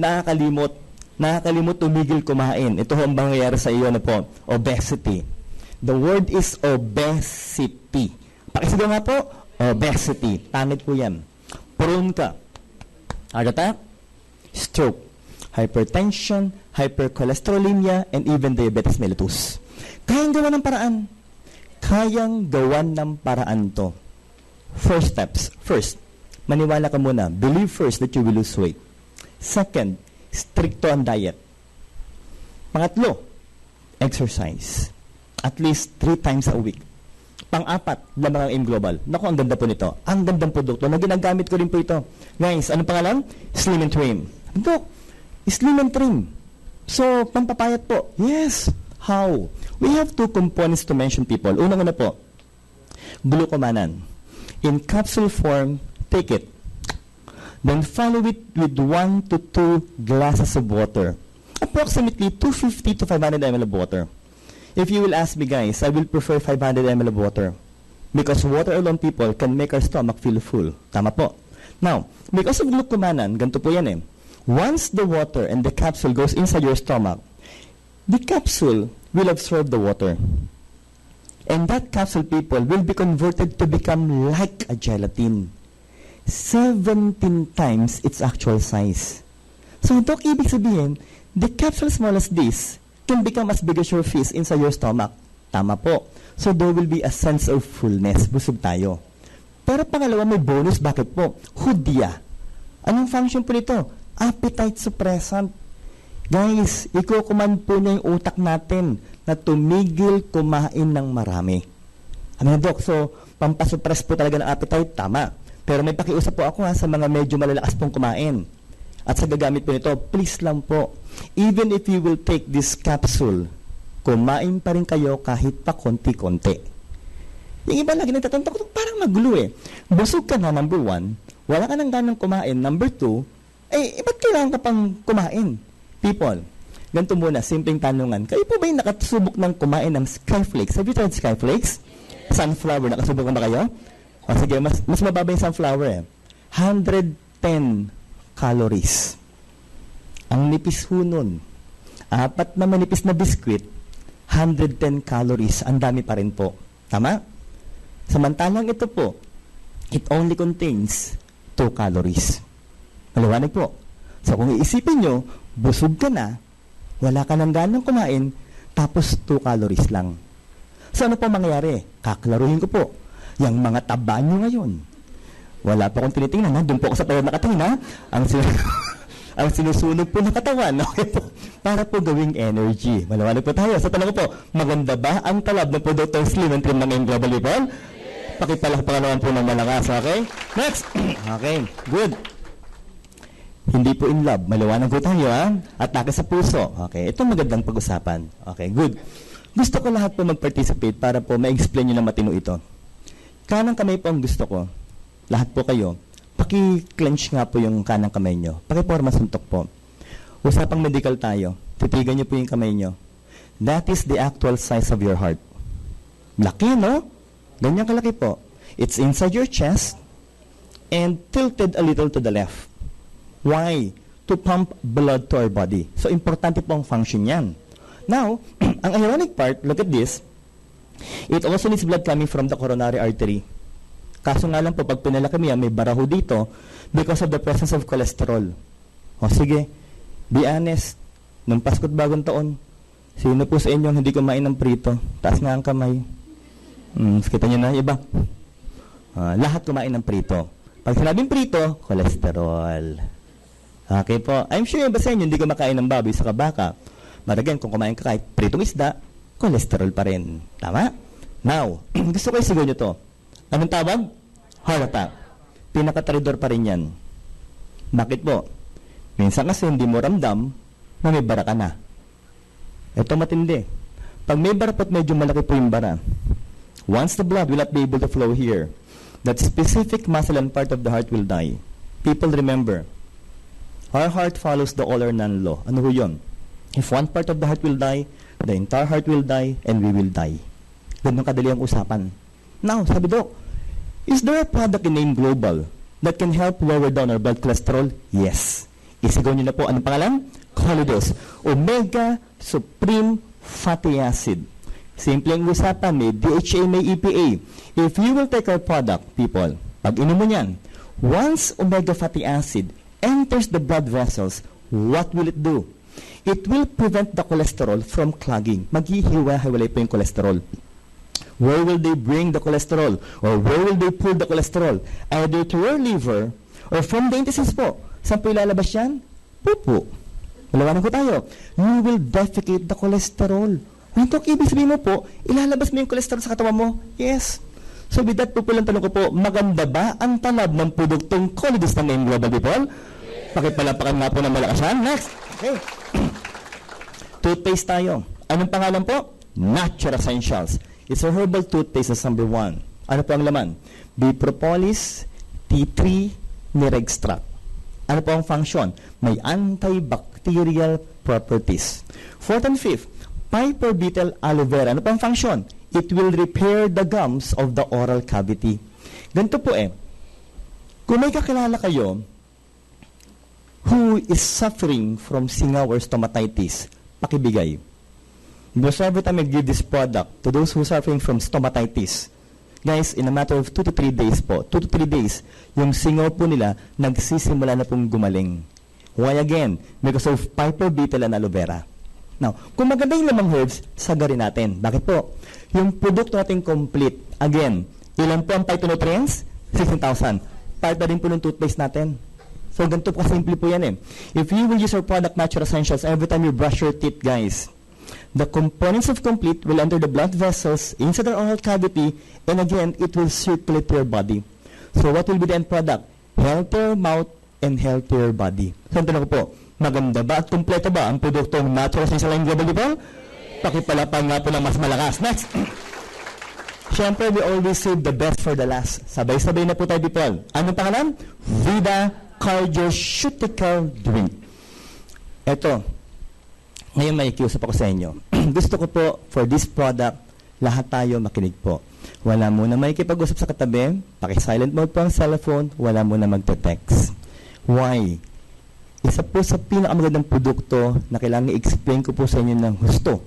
nakakalimot tumigil kumain. Ito ho ang mangyayari sa iyo na po. Obesity. The word is obesity. Pakisigaw nga po, obesity. Tamit po yan. Prone ka. Heart attack, stroke, hypertension, hypercholesterolemia, and even diabetes mellitus. Kayang gawa ng paraan. Kayang gawan ng paraan to. First steps. First, maniwala ka muna. Believe first that you will lose weight. Second, stricto ang diet. Pangatlo, exercise. At least 3 times a week. Pang-apat, lamang ang Aim Global. Naku, ang ganda po nito. Ang gandang produkto na ginagamit ko rin po ito. Guys, anong pangalan? Slim and Trim. Dok, Slim and Trim. So, pampapayat po. Yes. How? We have 2 components to mention, people. Unang-una po, glucomannan. In capsule form, take it. Then follow it with 1 to 2 glasses of water. Approximately 250 to 500 ml of water. If you will ask me, guys, I will prefer 500 ml of water. Because water alone, people, can make our stomach feel full. Tama po. Now, because of glucomannan, ganito po yan eh. Once the water and the capsule goes inside your stomach, the capsule will absorb the water. And that capsule, people, will be converted to become like a gelatin. 17 times its actual size. So, Doc, ibig sabihin, the capsule small as this can become as big as your fist inside your stomach. Tama po. So, there will be a sense of fullness. Busog tayo. Pero pangalawa, may bonus. Bakit po? Hudia. Anong function po nito? Appetite suppressant. Guys, iko-command po niya yung utak natin na tumigil kumain ng marami. Ano na, Dok? So, pampasuppress po talaga ng appetite? Tama. Pero may pakiusap po ako sa mga medyo malalakas pong kumain. At sa gagamit po nito, please lang po, even if you will take this capsule, kumain pa rin kayo kahit pa konti-konti. Yung iba lagi nagtatanto ko, parang magulo eh. Busog ka na, number 1. Wala ka nang ganang kumain, number 2. Ba't kailangan ka pang kumain? People, ganito muna, simpleng tanungan. Kayo po ba yung nakasubok ng kumain ng Skyflakes? Have you tried Skyflakes? Sunflower, nakasubok na ba kayo? O sige, mas mababa yung sunflower eh. 110 calories. Ang nipis ho nun. 4 na manipis na biskwit, 110 calories. Ang dami pa rin po. Tama? Samantalang ito po, it only contains 2 calories. Maliwanag po. So kung iisipin nyo, busog ka na, wala ka nang ganang kumain, tapos 2 calories lang. So ano po mangyayari? Kaklaruhin ko po. Yung mga taba nyo ngayon, wala pa akong tinitingnan, ha? Doon po ako sa payod na katawan, ha? Ang sinusunog po ng katawan, okay po? Para po gawing energy. Maliwanag po tayo. So tanong ko po, maganda ba ang talab ng produktong Slim and Trim ng Aim Global People? Pakipalakpakan naman po ng malakas, okay? Next! Okay, good. Hindi po in love. Maliwanag po tayo, ha? Atake sa puso. Okay, ito magandang pag-usapan. Okay, good. Gusto ko lahat po mag-participate para po ma-explain nyo na matino ito. Kanang kamay po ang gusto ko. Lahat po kayo. Paki-clench nga po yung kanang kamay nyo. Paki-forma suntok po. Usapang medical tayo. Titigan nyo po yung kamay nyo. That is the actual size of your heart. Laki, no? Ganyan kalaki po. It's inside your chest and tilted a little to the left. Why? To pump blood to our body. So, importante po ang function yan. Now, ang ironic part, look at this. It also needs blood coming from the coronary artery. Kaso nga lang po, pag pinalaki mo yan, may baraho dito because of the presence of cholesterol. O sige, be honest. Nung Pasko't Bagong Taon, sino po sa inyo hindi kumain ng prito? Taas nga ang kamay. Kita nyo na, iba. Lahat kumain ng prito. Pag sinabing prito, cholesterol. Okay po. I'm sure yung ba sa inyo hindi kumakain ng baboy sa kabaka. But again, kung kumain ka kahit pritong isda, cholesterol pa rin. Tama? Now, gusto ko isigaw nyo to. Anong tawag? Heart attack. Pinaka-traitor pa rin yan. Bakit po? Minsan kasi hindi mo ramdam na may bara ka na. Ito matindi. Pag may bara po't medyo malaki po yung bara, once the blood will not be able to flow here, that specific muscle and part of the heart will die. People remember, our heart follows the all or none law. Ano ho yun? If one part of the heart will die, the entire heart will die, and we will die. Ganun kadali ang usapan. Now, sabi Doc, is there a product in name Global that can help lower down our blood cholesterol? Yes. Isigaw nyo na po. Anong pangalan? Colidos. Omega Supreme Fatty Acid. Simple ang usapan, may DHA, may EPA. If you will take our product, people, pag inom mo yan, once omega fatty acid enters the blood vessels, what will it do? It will prevent the cholesterol from clogging. Maghihiwa-hiwalay po yung cholesterol. Where will they bring the cholesterol? Or where will they pull the cholesterol? Either to your liver or from the intestines po. Saan po ilalabas yan? Pupo. Malawanan ko tayo. You will defecate the cholesterol. Ano ito? Ibig sabihin mo po, ilalabas mo yung cholesterol sa katawan mo? Yes. So with that po lang tanong ko po, maganda ba ang talab ng produktong Colidos ng name Global, people? Pakipalapakan nga po ng malakas yan. Next. Okay. Toothpaste tayo. Anong pangalan po? Natural Essentials. It's a herbal toothpaste as number 1. Ano po ang laman? Bee propolis, tea tree, nire extract. Ano po ang function? May antibacterial properties. 4th and 5th, Piper beetle aloe vera. Ano po ang function? It will repair the gums of the oral cavity. Ganito po kung may kakilala kayo who is suffering from singaw or stomatitis, pakibigay. Because every time I give this product to those who are suffering from stomatitis, guys, in a matter of 2 to 3 days po, 2 to 3 days, yung singaw po nila, nagsisimula na pong gumaling. Why again? Because of Piper beetle and aloe vera. Now, kung maganda yung lamang herbs, sagarin natin. Bakit po? Yung produkto natin complete. Again, ilan po ang phytonutrients? 16,000. Part na rin po ng toothpaste natin. So, ganito po kasimple po yan If you will use our product Natural Essentials every time you brush your teeth, guys, the components of complete will enter the blood vessels inside our oral cavity, and again, it will circulate to your body. So, what will be the end product? Healthier mouth and healthier body. So, ang tanong ko po, maganda ba at kumpleto ba ang produktong Natural Essentials ng Global, people? Pakipalapan nga po ng mas malakas. Next! Siyempre, we always save the best for the last. Sabay-sabay na po tayo, people. Anong pangalan? Vida Cardioceutical Drink. Ito, ngayon may ikiusap ako sa inyo. Gusto ko po, for this product, lahat tayo makinig po. Wala muna makikipag-usap sa katabi, paki-silent mode po ang cellphone, wala muna magte-text. Why? Isa po sa pinakamagandang produkto na kailangan i-explain ko po sa inyo ng husto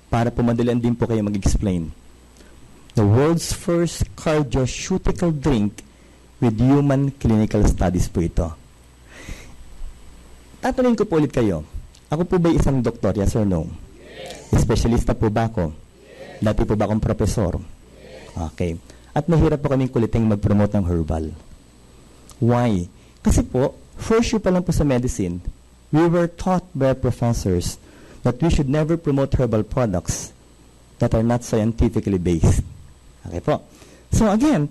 para po madalan din po kayo mag-explain. The world's first cardioceutical drink with human clinical studies po ito. Tatanungin ko po ulit kayo, ako po ba isang doktor, yes or no? Yes. Espesyalista po ba ako? Yes. Dati po ba akong profesor? Yes. Okay. At mahirap po kaming kuliting mag-promote ng herbal. Why? Kasi po, first year pa lang po sa medicine, we were taught by professors that we should never promote herbal products that are not scientifically based. Okay po. So again,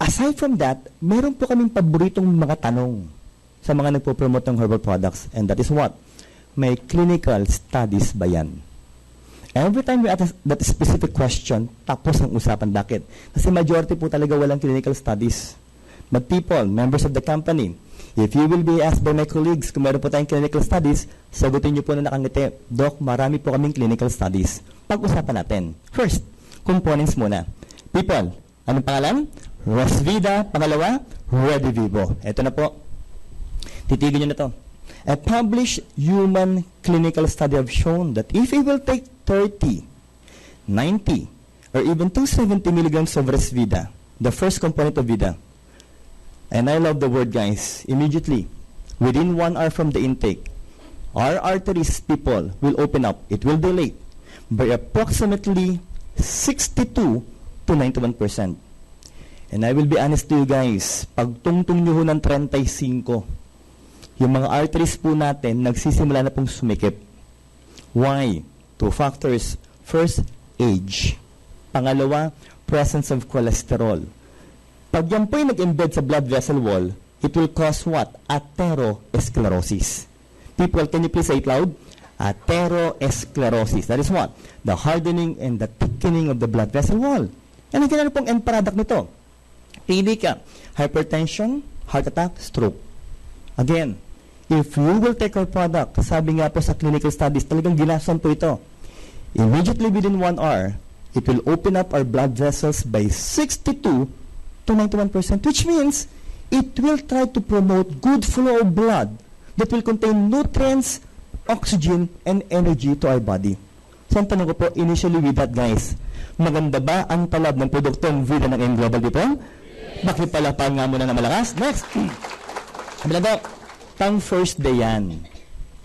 aside from that, meron po kaming paboritong mga tanong sa mga nagpo-promote ng herbal products, and that is what? May clinical studies ba yan? Every time we ask that specific question, tapos ang usapan. Bakit? Kasi majority po talaga walang clinical studies. But people, members of the company, if you will be asked by my colleagues kung meron po tayong clinical studies, sagutin niyo po na nakangiti, Doc, marami po kaming clinical studies. Pag-usapan natin. First, components muna. People, anong pangalan? Rosvida. Pangalawa, Redivivo. Ito na po. Titigin nyo na to. A published human clinical study have shown that if you will take 30, 90, or even 270 milligrams of Rosvida, the first component of Vida, and I love the word, guys, immediately, within 1 hour from the intake, our arteries, people, will open up. It will dilate by approximately 62 to 91%. And I will be honest to you guys, pag tungtong nyo ho ng 35, yung mga arteries po natin, nagsisimula na pong sumikip. Why? 2 factors. First, age. Pangalawa, presence of cholesterol. Pag yan po yung nag-embed sa blood vessel wall, it will cause what? Atherosclerosis. People, can you please say it loud? Atherosclerosis. That is what? The hardening and the thickening of the blood vessel wall. And again, ano pong end product nito? Pili ka. Hypertension, heart attack, stroke. Again, if you will take our product, sabi nga po sa clinical studies, talagang ginason po ito. Immediately within 1 hour, it will open up our blood vessels by 62 to 91%, which means it will try to promote good flow of blood that will contain nutrients, oxygen, and energy to our body. So, ang tanong ko po, initially with that, guys, maganda ba ang talab ng produktong Vida ng M Global dito? Bakit pala pa nga muna na malakas? Next! Bilago, pang first day yan.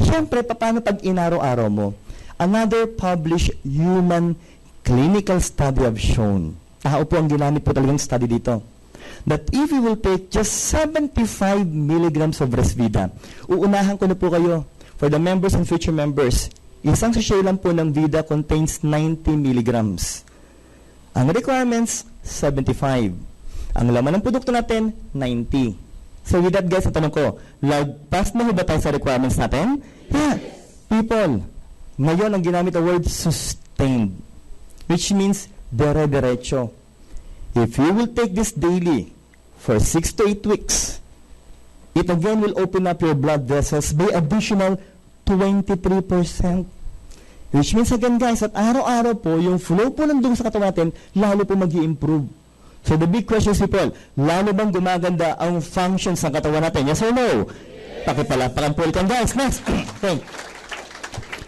Siyempre, paano pag inaraw-araw mo? Another published human clinical study have shown, tao po ang ginamit po talagang study dito, that if you will take just 75 milligrams of Resvida, uunahan ko na po kayo, for the members and future members, isang sachet lang po ng Vida contains 90 milligrams. Ang requirements, 75. Ang laman ng produkto natin, 90. So with that, guys, ang tanong ko, lagpas na ba tayo sa requirements natin? Yeah. People, ngayon ang ginamit ang word sustained, which means dire-diretso. If you will take this daily for 6 to 8 weeks, it again will open up your blood vessels by additional 23%. Which means again, guys, at araw-araw po, yung flow po ng dugo sa katawan natin, lalo po mag-i-improve. So the big question is, people, lalo bang gumaganda ang functions ng katawan natin? Yes or no? Pakipalapakan po ulit yan, guys. Next. Okay.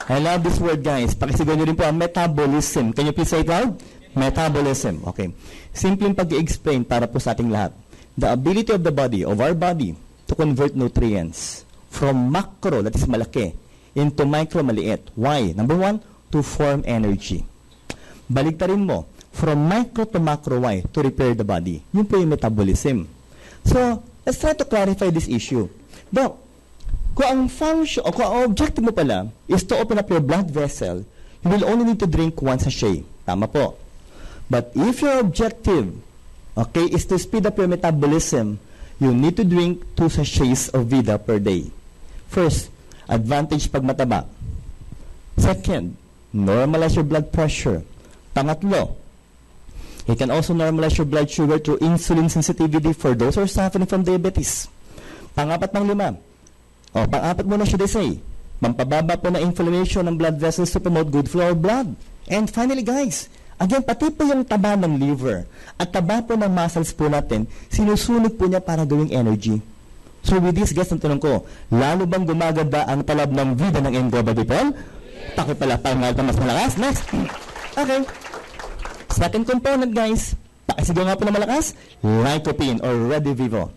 I love this word, guys. Pakisigaw nyo rin po ang metabolism. Can you please say it loud? Metabolism. Okay. Simpleng pag-i-explain para po sa ating lahat. The ability of the body, of our body, to convert nutrients from macro, that is malaki, into micro, maliit. Why? Number 1, to form energy. Baligtarin mo, from micro to macro, why? To repair the body. Yun po yung metabolism. So, let's try to clarify this issue. Now, kung ang function, o kung ang objective mo pala is to open up your blood vessel, you will only need to drink 1 sachet. Tama po. But if your objective, okay, is to speed up your metabolism, you need to drink 2 sachets of Vida per day. First, advantage pag mataba. Second, normalize your blood pressure. Pangatlo, it can also normalize your blood sugar through insulin sensitivity for those who are suffering from diabetes. Pangapat ng 5. Pang-apat mo na should I say, mampababa po na inflammation ng blood vessels to promote good flow of blood. And finally, guys, again, pati po yung taba ng liver at taba po ng muscles po natin, sinusunog po niya para gawing energy. So with this, guys, ang tanong ko, lalo bang gumaganda ang talab ng Vida ng M Global people? Pakipalapang nga mas malakas. Next. Okay. Second component, guys, pakisigaw nga po na malakas, lycopene or Redivivo.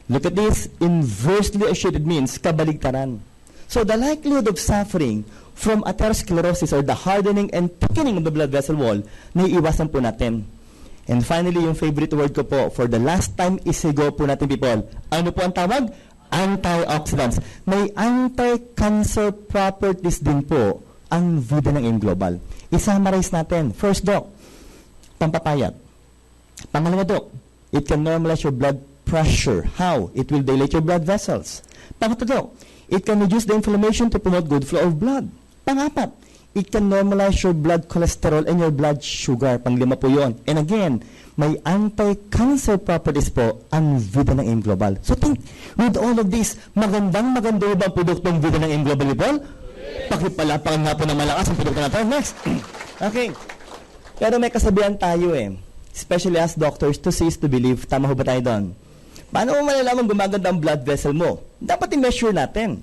Look at this, inversely associated means kabaligtaran. So the likelihood of suffering from atherosclerosis or the hardening and thickening of the blood vessel wall, naiiwasan po natin. And finally, yung favorite word ko po, for the last time, isigaw po natin, people. Ano po ang tawag? Antioxidants. May anti-cancer properties din po ang Vida ng M Global. I-summarize natin. First, Doc, pampapayat. Pangalawa, Doc, it can normalize your blood pressure. How? It will dilate your blood vessels. Pangatlo, it can reduce the inflammation to promote good flow of blood. Pangapat, it can normalize your blood cholesterol and your blood sugar. Panglima po yun. And again, may anti-cancer properties po ang Vida ng M Global. So think, with all of this, maganda ba ang produktong Vida ng M Global people? Pakipalapakan nga po na malakas ang produkto natin. Next. Okay. Pero may kasabihan tayo especially as doctors, to see is to believe. Tama ho ba tayo doon? Paano mo malalaman gumaganda ang blood vessel mo? Dapat i-measure natin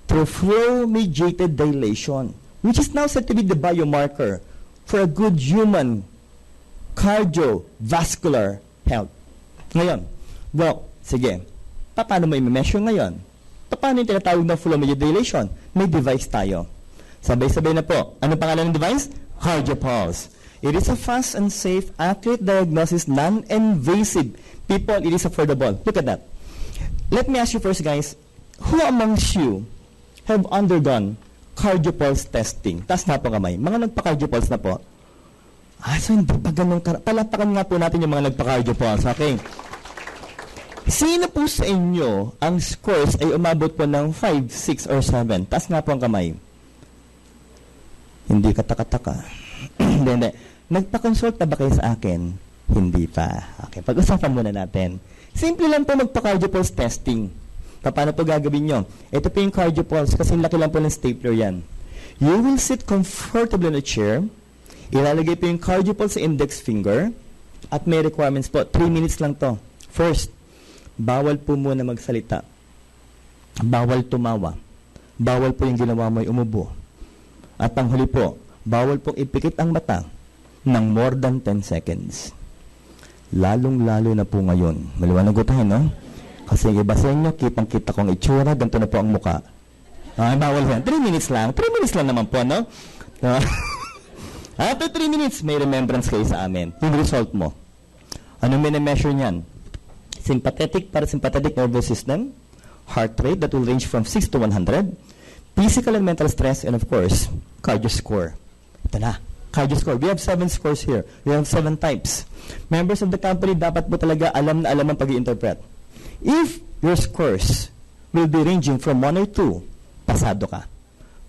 through flow-mediated dilation, which is now said to be the biomarker for a good human cardiovascular health. Ngayon, sige, paano mo i-measure ngayon? Paano yung tinatawag na flow-mediated dilation? May device tayo. Sabay-sabay na po. Ano pangalan ng device? CardioPulse. It is a fast and safe, accurate diagnosis, non-invasive. People, it is affordable. Look at that. Let me ask you first, guys, who amongst you have undergone CardioPulse testing? Taas na po kamay. Mga nagpa-CardioPulse na po. So hindi pa ganun palapakan nga po natin yung mga nagpa-cardio pulse. Okay. Sino po sa inyo ang scores ay umabot po ng 5, 6, or 7? Taas nga po ang kamay. Hindi ka taka-taka. Hindi. Nagpa-consult na ba kayo sa akin? Hindi pa. Okay, pag-usapan muna natin. Simple lang po magpa-cardio pulse testing. Paano po gagawin nyo? Ito po yung cardio pulse kasi laki lang po ng stapler yan. You will sit comfortably in a chair. Ilalagay po yung cardio pulse sa index finger. At may requirements po. 3 minutes lang to. First, bawal po muna magsalita. Bawal tumawa. Bawal po yung ginawa mo ay umubo. At ang huli po, bawal pong ipikit ang mata ng more than 10 seconds. Lalong-lalo na po ngayon. Maliwanag ko tayo, no? Kasi iba sa inyo, kitang-kita kong itsura, ganito na po ang muka. Bawal yan. 3 minutes lang. 3 minutes lang naman po, no? After 3 minutes, may remembrance kayo sa amin. Yung result mo. Anong mini-measure niyan? Parasympathetic nervous system, heart rate that will range from 6 to 100, physical and mental stress, and of course, cardio score. Ito na. Cardio score. We have 7 scores here. We have 7 types. Members of the company dapat po talaga alam na alam ang pag-i-interpret. If your scores will be ranging from 1 or 2, pasado ka.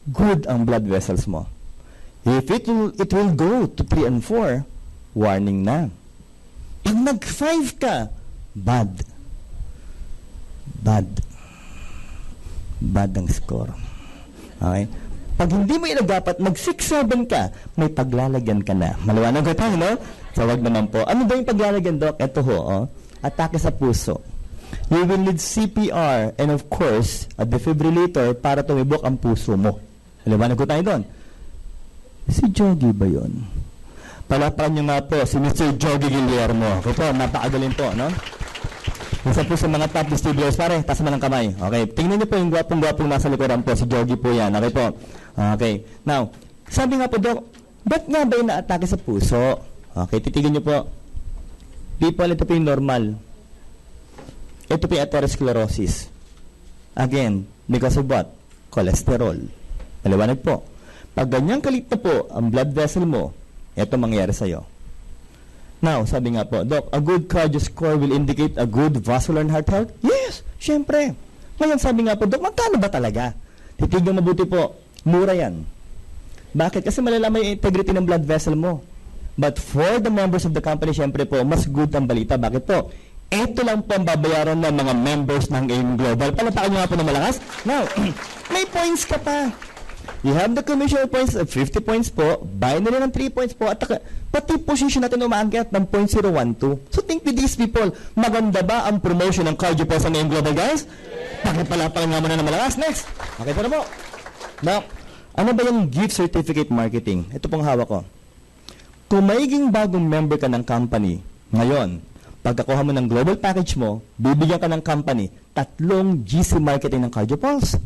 Good ang blood vessels mo. If it will go to 3 and 4, warning na. Pag nag-5 ka, bad. Bad ang score. Okay? Pag hindi mo dapat mag-6-7 ka, may paglalagyan ka na. Maliwanag ko tayo, no? So, wag naman po. Ano ba yung paglalagyan, Doc? Ito ho, atake sa puso. You will need CPR and of course, a defibrillator para tumibok ang puso mo. Maliwanag ko tayo doon. Si Jogi ba yun? Palapakan nyo nga po, si Mr. Jogi Guillermo. Ito, napakagaling po, no? Isa po sa mga top distributors, pare, taas mo ng kamay. Okay, tingnan niyo po yung gwapong-gwapong nasa likuran po, si Jogi po yan. Okay po. Okay, now, sabi nga po, Doc, ba't nga ba yung na-atake sa puso? Okay, titigin niyo po. People, ito po yung normal. Ito po yung atherosclerosis. Again, because of what? Cholesterol. Maliwanag po. Pag ganyang kalit na po ang blood vessel mo, ito mangyayari sa'yo. Now, sabi nga po, Doc, a good cardio score will indicate a good vascular and heart health? Yes, syempre. Ngayon, sabi nga po, Doc, magkano ba talaga? Titignan mabuti po, mura yan. Bakit? Kasi malalaman yung integrity ng blood vessel mo. But for the members of the company, syempre po, mas good ang balita. Bakit po? Ito lang po ang babayaran ng mga members ng AIM Global. Palapakan nyo nga po ng malakas. Now, may points ka pa. You have the commission points of 50 points po, buy nila ng 3 points po, at pati position natin umaangkat ng 0.012. So think with these people, maganda ba ang promotion ng cardio po sa AIM Global, guys? Pakipalapakan nga muna ng malakas. Next. Okay po na po. Now, ano ba yung gift certificate marketing? Ito pong hawak ko. Kung maiging bagong member ka ng company, ngayon, pagkakuha mo ng global package mo, bibigyan ka ng company 3 GC marketing ng Cardio Pulse.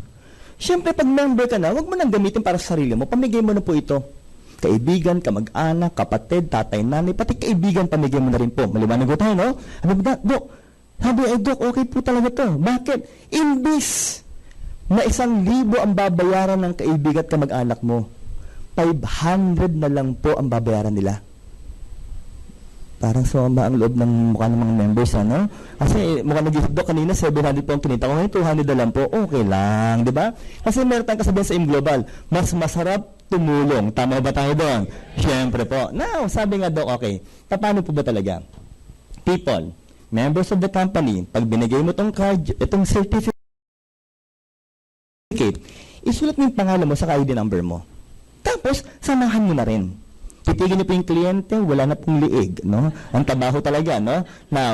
Siyempre, pag member ka na, huwag mo nang gamitin para sa sarili mo. Pamigay mo na po ito. Kaibigan, kamag-anak, kapatid, tatay, nanay, pati kaibigan, pamigay mo na rin po. Maliwanag ko tayo, no? Ano ba, Dok? Sabi, Dok, okay po talaga to. Bakit? Imbis na 1,000 ang babayaran ng kaibigan at kamag-anak mo, 500 na lang po ang babayaran nila. Parang sumama ang loob ng mukha ng mga members, ano? Kasi mukha nag-Dok kanina, 700 po ang kinita ko. Ngayon, 200 na lang po. Okay lang, di ba? Kasi meron tayong kasabihan sa AIM Global, mas masarap tumulong. Tama ba tayo doon? Siyempre po. Now, sabi nga, Dok, okay, paano po ba talaga? People, members of the company, pag binigay mo itong card, itong certificate, isulat mo yung pangalan mo sa ID number mo. Tapos, samahan mo na rin. Titigin niyo po yung kliyente, wala na pong liig, no? Ang trabaho talaga, no? Now,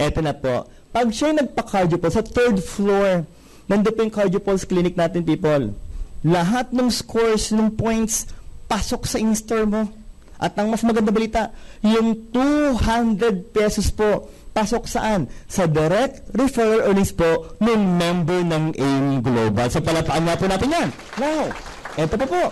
eto na po. Pag siya nagpa-cardio pulse sa 3rd floor, nandun po yung cardio pulse clinic natin, people. Lahat ng scores, ng points, pasok sa in-store mo. At ang mas maganda balita, yung 200 pesos po, pasok saan? Sa direct referral earnings po ng member ng AIM Global. So, palapaan nga po natin yan. Now, eto pa po.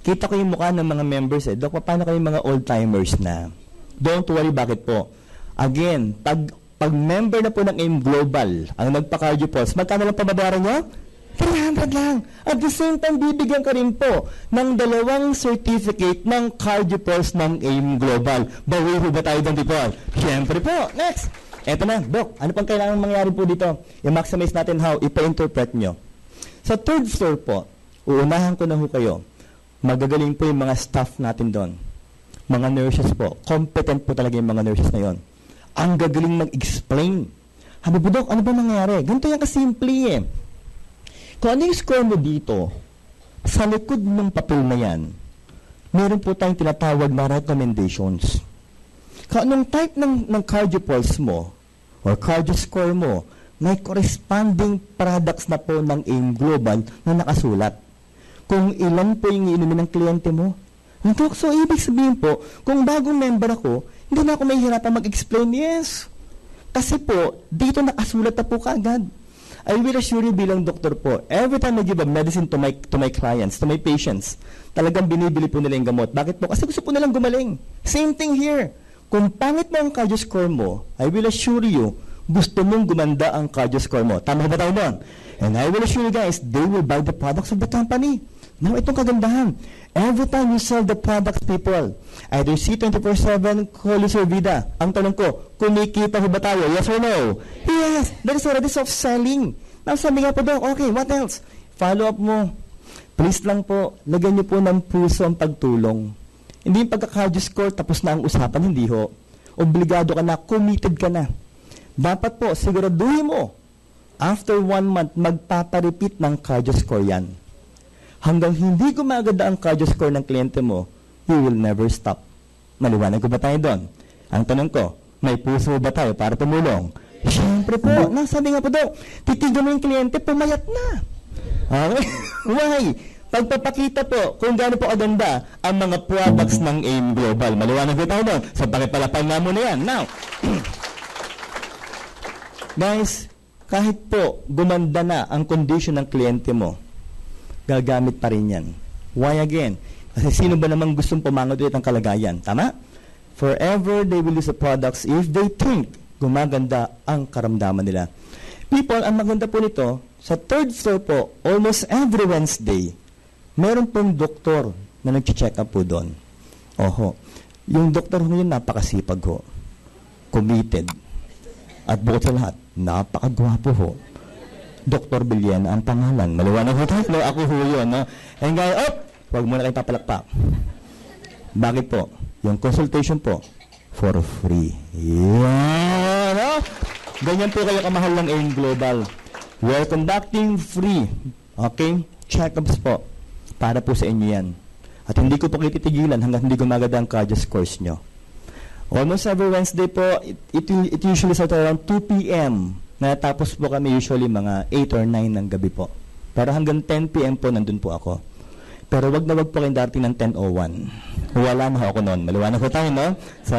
Kita ko yung mukha ng mga members eh. Dok, paano kayong mga old-timers na? Don't worry, bakit po? Again, pag member na po ng AIM Global, ang nagpa-cardio pulse, magkano lang pababayaran nyo? 300 lang. At the same time, bibigyan ka rin po ng 2 certificate ng CardioPulse ng AIM Global. Bawi ba tayo doon, people? Siyempre po. Next. Eto na, Doc. Ano pang kailangan mangyari po dito? I-maximize natin how. Ipa-interpret nyo. Sa 3rd floor po, uunahan ko na ho kayo. Magagaling po yung mga staff natin doon. Mga nurses po. Competent po talaga yung mga nurses na yon. Ang gagaling mag-explain. Habi po, Doc, ano ba mangyayari? Ganito yan kasimple eh. Kung ano yung score mo dito, sa likod ng papel na yan, meron po tayong tinatawag na recommendations. Kung anong type ng CardioPulse mo, or cardio score mo, may corresponding products na po ng AIM Global na nakasulat. Kung ilan po yung iinumin ng kliyente mo. So, ibig sabihin po, kung bagong member ako, hindi na ako may hirapan mag-explain. Yes. Kasi po, dito nakasulat na po kaagad. I will assure you bilang doktor po, every time I give a medicine to my clients, to my patients, talagang binibili po nila yung gamot. Bakit po? Kasi gusto po nilang gumaling. Same thing here. Kung pangit mo ang cardio score mo, I will assure you, gusto mong gumanda ang cardio score mo. Tama ba tayo doon? And I will assure you guys, they will buy the products of the company. Now, itong kagandahan. Every time you sell the products, people, either C24/7, Colis or Vida, ang tanong ko, kumikita ba tayo? Yes or no? Yes! That is already self-selling. Now, sabi nga po daw, okay, what else? Follow up mo. Please lang po, lagyan niyo po ng puso ang pagtulong. Hindi yung pagka-cardio score, tapos na ang usapan, hindi ho. Obligado ka na, committed ka na. Dapat po, siguraduhin mo, after 1 month, magpaparepeat ng cardio score yan. Hanggang hindi gumaganda ang cardio score ng kliyente mo, you will never stop. Maliwanag ko ba tayo doon? Ang tanong ko, may puso ba tayo para tumulong? Siyempre po. Sabi nga po daw, titignan mo yung kliyente, pumayat na. Okay? Why? Pagpapakita po kung gaano po kaganda ang mga products ng AIM Global. Maliwanag ko tayo doon. So, pakipalapan nga muna yan. Now, guys, kahit po gumanda na ang condition ng kliyente mo, gagamit pa rin yan. Why again? Kasi sino ba namang gustong pumangot ulit ang kalagayan? Tama? Forever they will use the products if they think gumaganda ang karamdaman nila. People, ang maganda po nito, sa 3rd floor po, almost every Wednesday, meron pong doktor na nag-check up po doon. Oho. Yung doktor ho yun, napakasipag ho. Committed. At bukod sa lahat, napakagwapo ho. Dr. Billian ang pangalan. Maliwanag ho tayo. No? Ako ho yun. No? And guys, huwag muna kayo papalakpak. Bakit po? Yung consultation po, for free. Yan. No? Ganyan po kayo kamahal ng AIM Global. We're conducting free. Okay? Check-ups po. Para po sa inyo yan. At hindi ko po kayo titigilan hanggang hindi gumaganda ang cardio scores nyo. Almost every Wednesday po, it usually starts around 2 p.m. Natapos po kami usually mga 8 or 9 ng gabi po. Pero hanggang 10 p.m. po nandun po ako. Pero wag na wag po kayong darating ng 10:01. Wala na ako noon. Maliwanag ko tayo, no? So,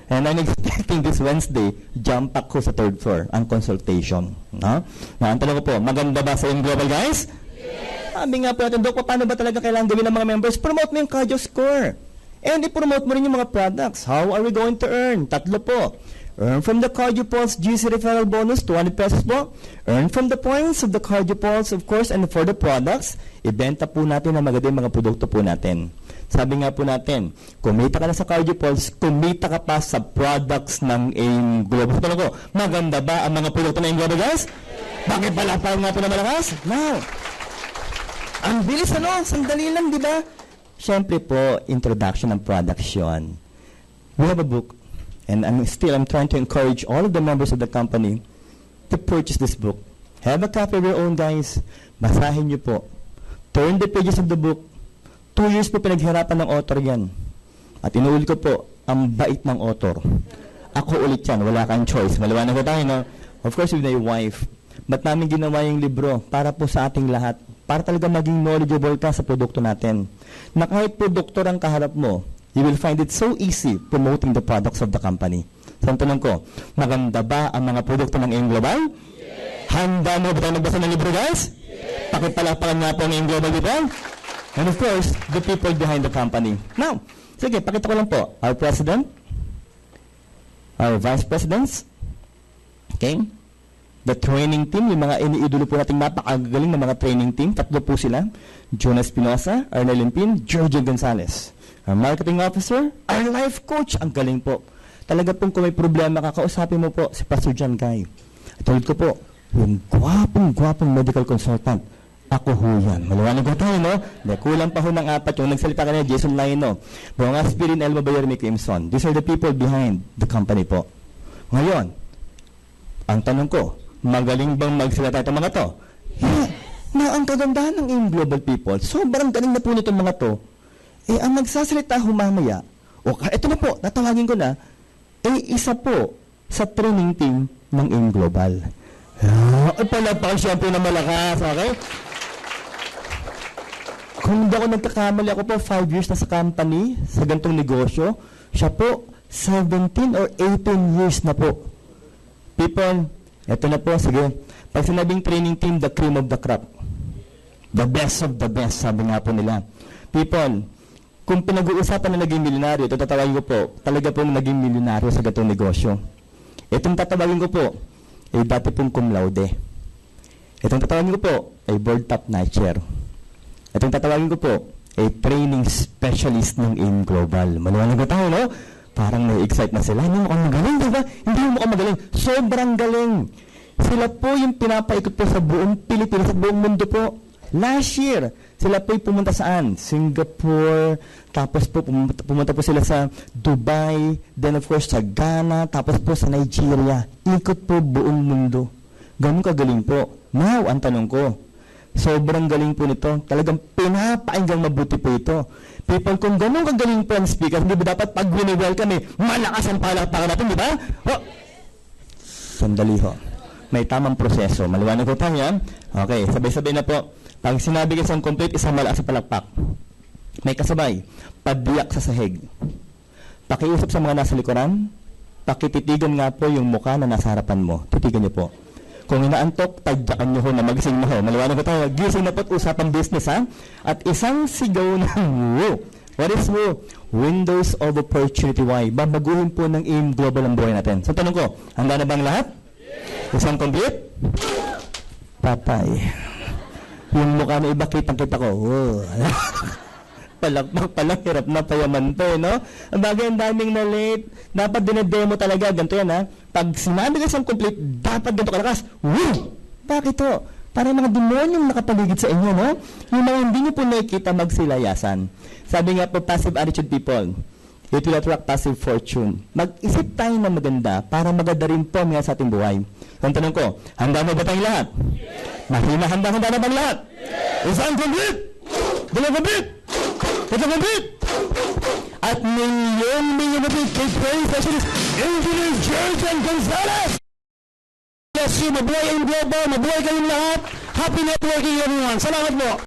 and I'm expecting this Wednesday, jump pack ko sa 3rd floor, ang consultation. No? Ang tanong ko po, maganda ba sa AIM Global, guys? Yes! Sabi nga po natin, Dok, paano ba talaga kailangan gawin ng mga members? Promote mo yung cardio score. And i-promote mo rin yung mga products. How are we going to earn? 3 po. Earn from the CardioPulse GC referral bonus, 200 pesos po. Earn from the points of the CardioPulse, of course, and for the products, ibenta po natin ang maganda yung mga produkto po natin. Sabi nga po natin, kumita ka na sa CardioPulse, kumita ka pa sa products ng AIM Global. Tanong ko, maganda ba ang mga produkto ng AIM Global, guys? Bakit pala pa nga po na malakas? Now, ang bilis sandali lang, di ba? Siyempre po, introduction ng products yun. We have a book. And I'm trying to encourage all of the members of the company to purchase this book. Have a copy of your own, guys. Basahin niyo po. Turn the pages of the book. 2 years po pinaghirapan ng author yan. At inuuli ko po, ang bait ng author. Ako ulit yan, wala kang choice. Maliwanag ko tayo, no? Of course, with my wife. Ba't namin ginawa yung libro? Para po sa ating lahat. Para talaga maging knowledgeable ka sa produkto natin. Na kahit po doktor ang kaharap mo, you will find it so easy promoting the products of the company. So, ang tanong ko, maganda ba ang mga produkto ng AIM Global? Yes! Handa mo ba tayo magbasa ng libro, guys? Yes! Pakipalapakan nga po ng AIM Global, di ba? And of course, the people behind the company. Now, sige, pakita ko lang po. Our president, our vice presidents, okay? The training team, yung mga iniidolo po nating napakagaling na mga training team, tatlo po sila. Jonas Espinosa, Arnel Limpin, Georgie Gonzalez. Our marketing officer, our life coach, ang galing po. Talaga pong kung may problema, kakausapin mo po si Pastor John Guy. At tulad ko po, yung gwapong medical consultant, ako ho yan. Maliwanag ko tayo, no? Kulang pa ho ng 4, yung nagsalita kanina, Jason Laino, Bong Aspirin, Elmo Bayer, Mick Imson. These are the people behind the company po. Ngayon, ang tanong ko, magaling bang magsalita itong mga to? Na ang kagandahan ng AIM Global People, sobrang galing na po nitong mga to, ang magsasalita humamaya, ito na po, natawagin ko na, isa po sa training team ng AIM Global. Palapang siyempre na malakas, okay? Kung hindi ako nagkakamali, ako po 5 years na sa company, sa gantong negosyo, siya po 17 or 18 years na po. People, eto na po, sige. Pag sinabing training team, the cream of the crop. The best of the best, sabi nga po nila. People, kung pinag-uusapan na naging milyonaryo, ito tatawagin ko po, talaga po naging milyonaryo sa gantong negosyo. Itong tatawagin ko po, ay dati pong cum laude. Itong tatawagin ko po, ay board top notcher. Itong tatawagin ko po, ay training specialist ng AIM Global. Maliwanag na tayo, no? Parang na-excite na sila. Hindi mukhang magaling, di ba? Hindi mukhang magaling. Sobrang galing. Sila po yung pinapaikot po sa buong Pilipinas, sa buong mundo po. Last year, sila po yung pumunta saan? Singapore, tapos po pumunta po sila sa Dubai, then of course sa Ghana, tapos po sa Nigeria. Ikot po buong mundo. Ganun kagaling po. Now, ang tanong ko, sobrang galing po nito. Talagang pinapakinggang mabuti po ito. People, kung ganun kagaling po ang speaker, hindi ba dapat pag wini-welcome malakas ang palakpakan natin, di ba? Sandali ho. May tamang proseso. Maliwanag ko tayo yan. Okay, sabay-sabay na po. Pag sinabi ka isang complete, isang malakas sa palakpak. May kasabay, padiyak sa sahig. Pakiusap sa mga nasa likuran, pakititigan nga po yung mukha na nasa harapan mo. Titigan niyo po. Kung inaantok, tadyakan nyo ho na magising na ho. Maliwanag ko tayo, gising na po't usapang business, ha? At isang sigaw ng woo. What is woo? Windows of Opportunity Y. Babaguhin po ng AIM Global ang buhay natin. So, tanong ko, handa na bang lahat? Yes. Isang complete? Patay. Yung mukha na iba, kitang-kita ko. Woo. Palakpak pala, hirap na payaman to, no? Ang bagay, ang daming na late. Dapat dinedemo talaga. Ganito yan, ha? Pag sinabi ka isang complete, dapat ganito kalakas. Woo! Bakit to? Para mga demonyong nakapaligid sa inyo, no? Yung mga hindi nyo po nakikita magsilayasan. Sabi nga po, passive attitude people, it will attract passive fortune. Mag-isip tayo na maganda para maganda rin po mga sa ating buhay. Ang tanong ko, handa mo ba tayong lahat? Yes! Mahina, handa na bang lahat? Yes! Isang complete! Dalawang complete! Tatlong complete! At milyon na complete kay Training Specialist Engineer Georgie Gonzalez! Bless you, mabuhay ang global, mabuhay kayong lahat. Happy networking everyone. Salamat po!